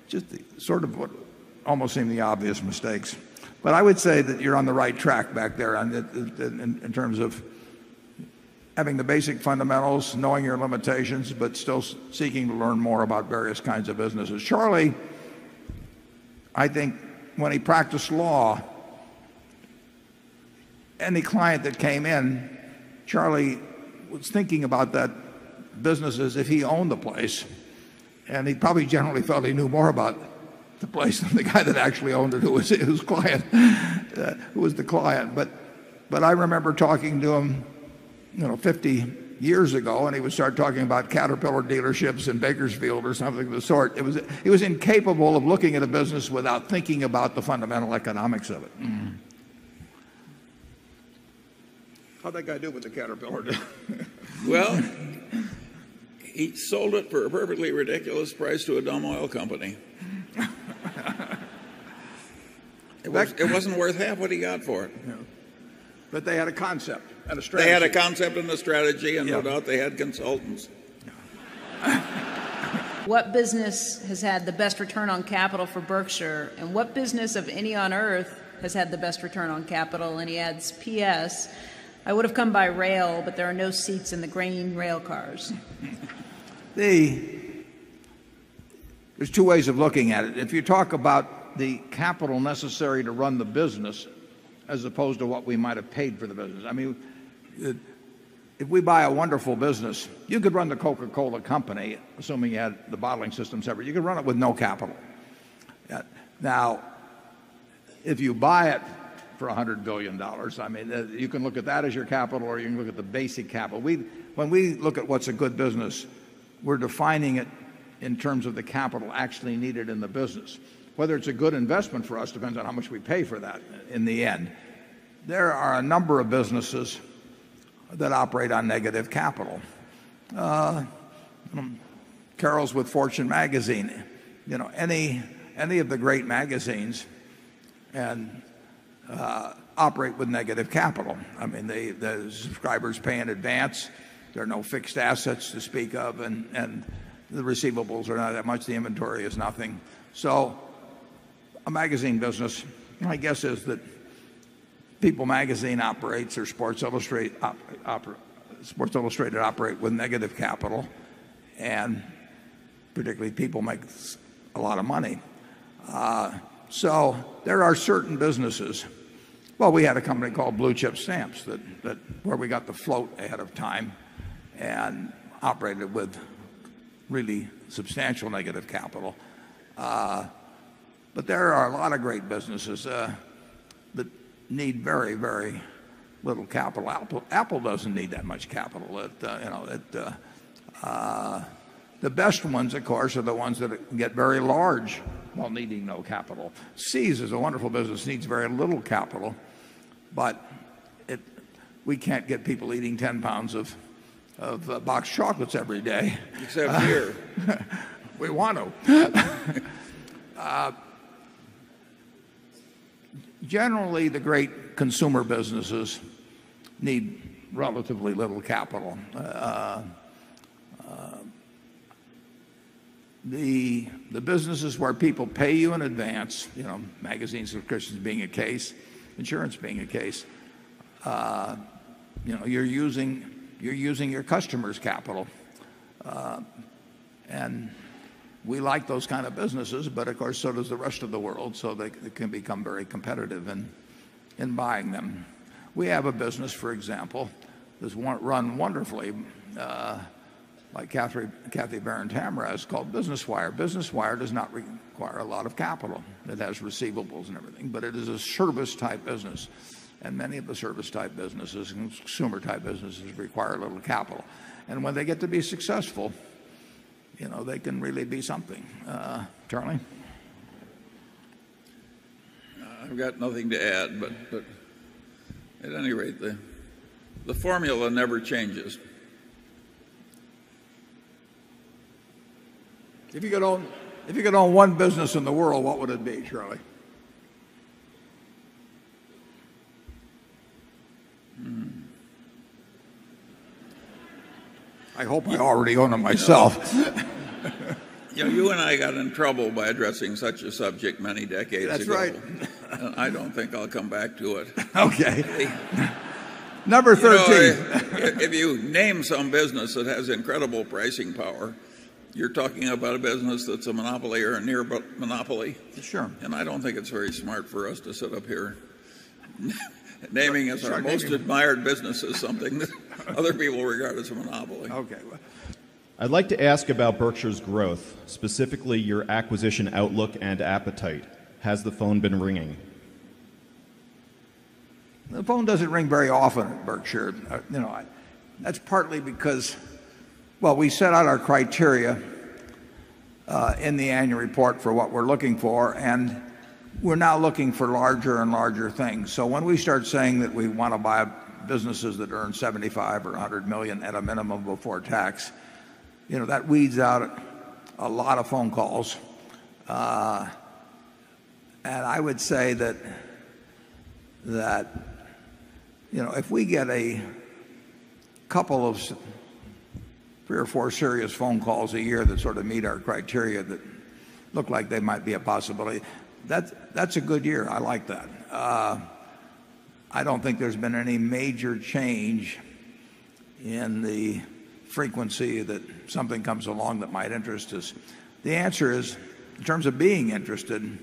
just sort of what almost seem the obvious mistakes. But I would say that you're on the right track back there in terms of having the basic fundamentals, knowing your limitations, but still seeking to learn more about various kinds of businesses. Charlie, I think when he practiced law, any client that came in, Charlie was thinking about that business as if he owned the place. And he probably generally felt he knew more about the place than the guy that actually owned it, who was his client, who was the client. But I remember talking to him, 50 years ago, and he would start talking about Caterpillar dealerships in Bakersfield or something of the sort. He was incapable of looking at a business without thinking about the fundamental economics of it. How'd that guy do with the Caterpillar? Well, he sold it for a perfectly ridiculous price to a dumb oil company. It wasn't worth half what he got for it. Yeah. But they had a concept and a strategy. They had a concept and a strategy, and no doubt they had consultants. What business has had the best return on capital for Berkshire, and what business of any on earth has had the best return on capital? And he adds, P.S. I would have come by rail, but there are no seats in the green rail cars. There's two ways of looking at it. If you talk about the capital necessary to run the business as opposed to what we might have paid for the business. I mean, if we buy a wonderful business, you could run the Coca-Cola company, assuming you had the bottling system separate. You could run it with no capital. Now, if you buy it for $100 billion, I mean, you can look at that as your capital, or you can look at the basic capital. When we look at what's a good business, we're defining it in terms of the capital actually needed in the business. Whether it's a good investment for us depends on how much we pay for that in the end. There are a number of businesses that operate on negative capital. Carol's with Fortune magazine. Any of the great magazines and operate with negative capital. I mean, the subscribers pay in advance. There are no fixed assets to speak of, and the receivables are not that much. The inventory is nothing. So a magazine business, my guess is that People magazine operates, or Sports Illustrated operate with negative capital, and particularly People makes a lot of money. So there are certain businesses. Well, we had a company called Blue Chip Stamps that where we got the float ahead of time and operated with really substantial negative capital. But there are a lot of great businesses that need very, very little capital. Apple doesn't need that much capital. The best ones, of course, are the ones that get very large while needing no capital. See's is a wonderful business, needs very little capital, but we can't get people eating 10 pounds of boxed chocolates every day. Except here. We want to. Generally, the great consumer businesses need relatively little capital. The businesses where people pay you in advance, magazine subscriptions being a case, insurance being a case, you're using your customers' capital, and we like those kind of businesses, but of course so does the rest of the world, so they can become very competitive in buying them. We have a business, for example, that's run wonderfully by Kathy Barron-Tamraz, called Business Wire. Business Wire does not require a lot of capital. It has receivables and everything, but it is a service-type business. And many of the service-type businesses and consumer-type businesses require little capital. And when they get to be successful, they can really be something. Charlie? I've got nothing to add, but at any rate, the formula never changes. If you could own one business in the world, what would it be, Charlie? I hope I already own it myself. You and I got in trouble by addressing such a subject many decades ago. That's right. And I don't think I'll come back to it. Okay. Number 13. If you name some business that has incredible pricing power, you're talking about a business that's a monopoly or a near monopoly. Sure. And I don't think it's very smart for us to sit up here naming as our most admired businesses something that other people regard as a monopoly. Okay. I'd like to ask about Berkshire's growth, specifically your acquisition outlook and appetite. Has the phone been ringing? The phone doesn't ring very often at Berkshire. That's partly because, well, we set out our criteria in the annual report for what we're looking for, and we're now looking for larger and larger things. So when we start saying that we want to buy businesses that earn 75 or 100 million at a minimum before tax, that weeds out a lot of phone calls. And I would say that if we get a couple of 3 or 4 serious phone calls a year that sort of meet our criteria that look like they might be a possibility, that's a good year. I like that. I don't think there's been any major change in the frequency that something comes along that might interest us. The answer is, in terms of being interested,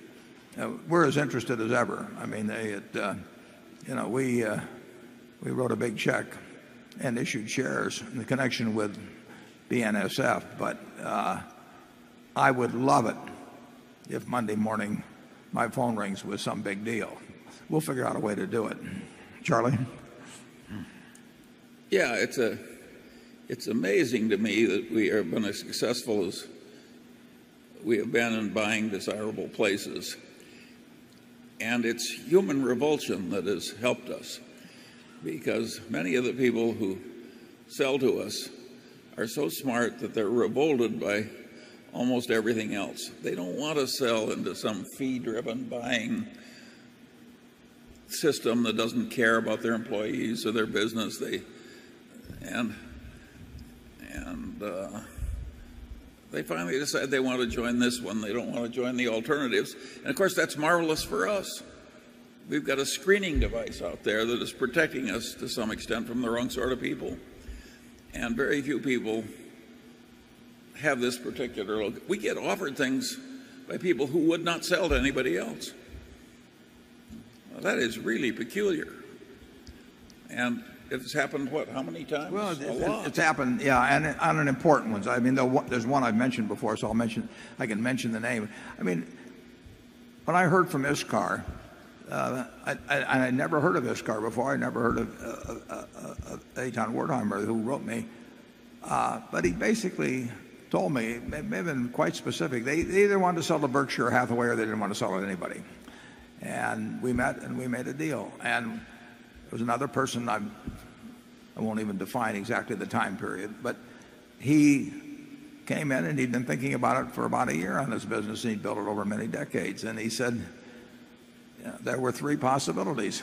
we're as interested as ever. I mean, we wrote a big check and issued shares in the connection with BNSF, but I would love it if Monday morning my phone rings with some big deal. We'll figure out a way to do it. Charlie? Yeah, it's amazing to me that we have been as successful as we have been in buying desirable places. And it's human revulsion that has helped us, because many of the people who sell to us are so smart that they're revolted by almost everything else. They don't want to sell into some fee-driven buying system that doesn't care about their employees or their business. They finally decide they want to join this one. They don't want to join the alternatives. And of course, that's marvelous for us. We've got a screening device out there that is protecting us to some extent from the wrong sort of people. And very few people have this particular look. We get offered things by people who would not sell to anybody else. Well, that is really peculiar. And it's happened, how many times? Well, a lot. It's happened, yeah, and on an important ones. I mean, there's one I've mentioned before, so I can mention the name. I mean, when I heard from ISCAR, I never heard of ISCAR before. I never heard of Eitan Wertheimer, who wrote me. But he basically told me, may have been quite specific, they either wanted to sell to Berkshire Hathaway or they didn't want to sell to anybody. And we met and we made a deal. And there was another person, I won't even define exactly the time period, but he came in and he'd been thinking about it for about a year on his business, and he'd built it over many decades. And he said, there were 3 possibilities.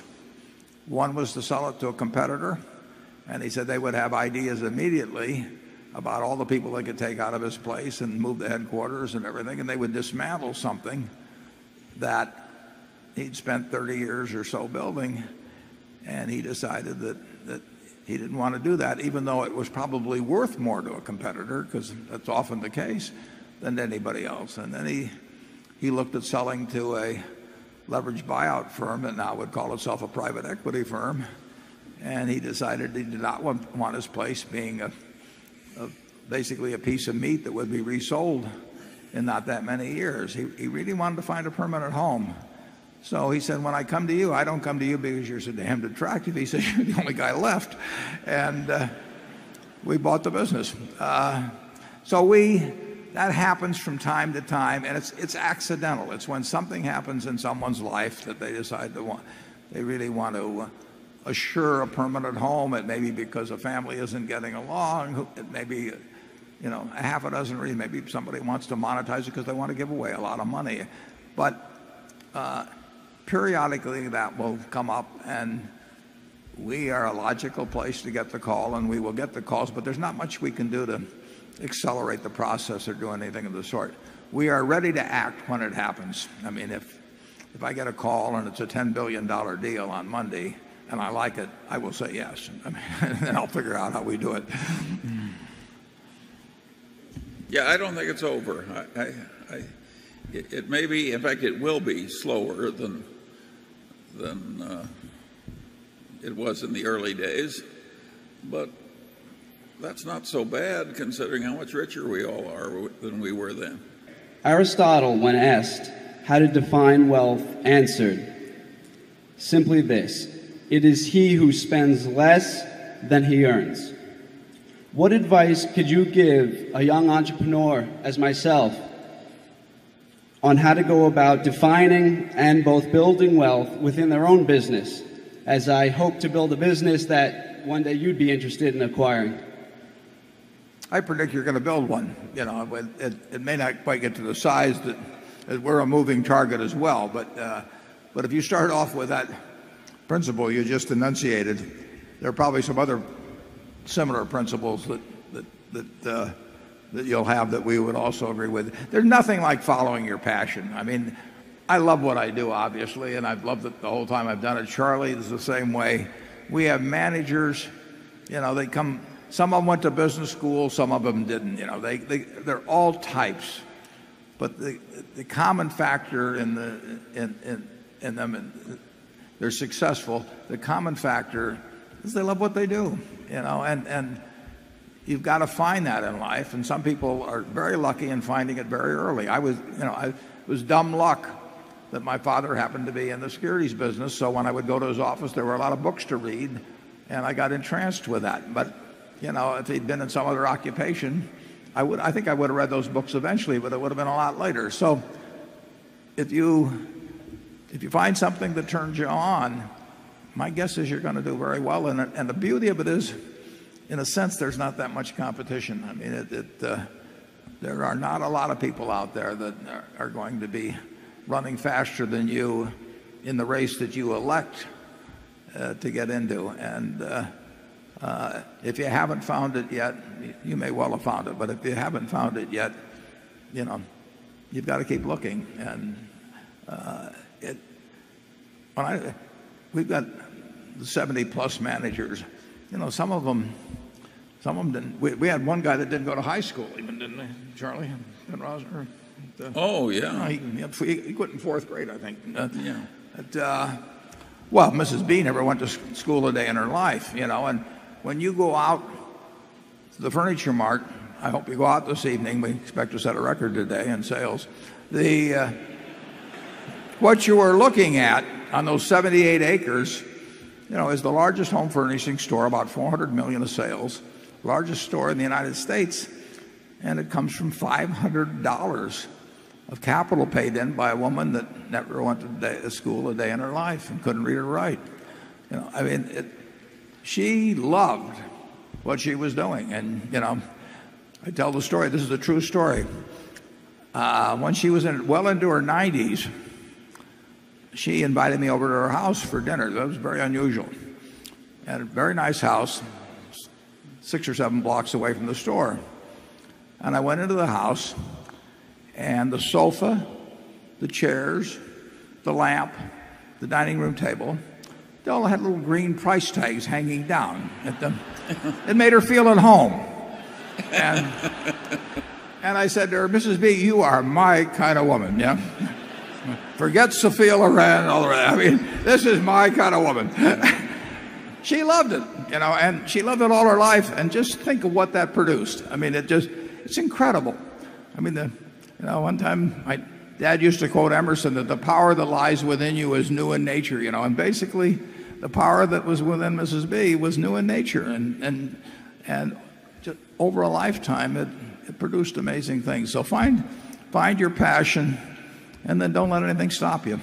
One was to sell it to a competitor, and he said they would have ideas immediately about all the people they could take out of his place and move the headquarters and everything, and they would dismantle something that he'd spent 30 years or so building, and he decided that he didn't want to do that, even though it was probably worth more to a competitor, because that's often the case, than to anybody else. And then he looked at selling to a leveraged buyout firm that now would call itself a private equity firm, and he decided he did not want his place being basically a piece of meat that would be resold in not that many years. He really wanted to find a permanent home. So he said, when I come to you, I don't come to you because you're so damned attractive. He said, you're the only guy left. And we bought the business. That happens from time to time, and it's accidental. It's when something happens in someone's life that they decide they really want to assure a permanent home. It may be because a family isn't getting along. It may be, a half a dozen reasons. Maybe somebody wants to monetize it because they want to give away a lot of money. But periodically that will come up, and we are a logical place to get the call, and we will get the calls, but there's not much we can do to accelerate the process or do anything of the sort. We are ready to act when it happens. I mean, if I get a call and it's a $10 billion deal on Monday, and I like it, I will say yes. I mean, and I'll figure out how we do it. Yeah, I don't think it's over. It may be, in fact, it will be slower than it was in the early days, but that's not so bad considering how much richer we all are than we were then. Aristotle, when asked how to define wealth, answered simply this: it is he who spends less than he earns. What advice could you give a young entrepreneur as myself on how to go about defining and both building wealth within their own business, as I hope to build a business that one day you'd be interested in acquiring? I predict you're going to build one. You know, it may not quite get to the size that we're a moving target as well, but if you start off with that principle you just enunciated, there are probably some other similar principles that you'll have that we would also agree with. There's nothing like following your passion. I mean, I love what I do, obviously, and I've loved it the whole time I've done it. Charlie is the same way. We have managers, you know, they come. Some of them went to business school, some of them didn't. You know, they're all types, but the common factor in them, and they're successful. The common factor is they love what they do. You know, and you've got to find that in life. And some people are very lucky in finding it very early. I was dumb luck that my father happened to be in the securities business. So when I would go to his office, there were a lot of books to read, and I got entranced with that. But you know, if he'd been in some other occupation, I think I would have read those books eventually, but it would have been a lot later. So if you find something that turns you on, my guess is you're going to do very well in it. And the beauty of it is, in a sense, there's not that much competition. I mean, there are not a lot of people out there that are going to be running faster than you in the race that you elect to get into. And if you haven't found it yet, you may well have found it, but if you haven't found it yet, you know, you've got to keep looking. And we've got 70 plus managers. You know, some of them didn't. We had one guy that didn't go to high school even, didn't they, Charlie? Rosner? Oh, yeah. He quit in fourth grade, I think. Yeah. Well, Mrs. B never went to school a day in her life, you know, and when you go out to the Furniture Mart, I hope you go out this evening. We expect to set a record today in sales. What you are looking at on those 78 acres, you know, is the largest home furnishing store, about 400 million of sales, largest store in the United States, and it comes from $500 of capital paid in by a woman that never went to school a day in her life and couldn't read or write. You know, I mean, she loved what she was doing. And, you know, I tell the story. This is a true story. When she was well into her 90s, she invited me over to her house for dinner. That was very unusual. And a very nice house, 6 or 7 blocks away from the store. And I went into the house, and the sofa, the chairs, the lamp, the dining room table, they all had little green price tags hanging down at them. It made her feel at home. And I said to her, Mrs. B, you are my kind of woman, yeah? Forget Sophia Loren and all the rest. I mean, this is my kind of woman. She loved it, you know, and she loved it all her life. And just think of what that produced. I mean, it's incredible. I mean, you know, one time my dad used to quote Emerson that the power that lies within you is new in nature, you know, and basically the power that was within Mrs. B was new in nature, and just over a lifetime it produced amazing things. So find your passion, and then don't let anything stop you.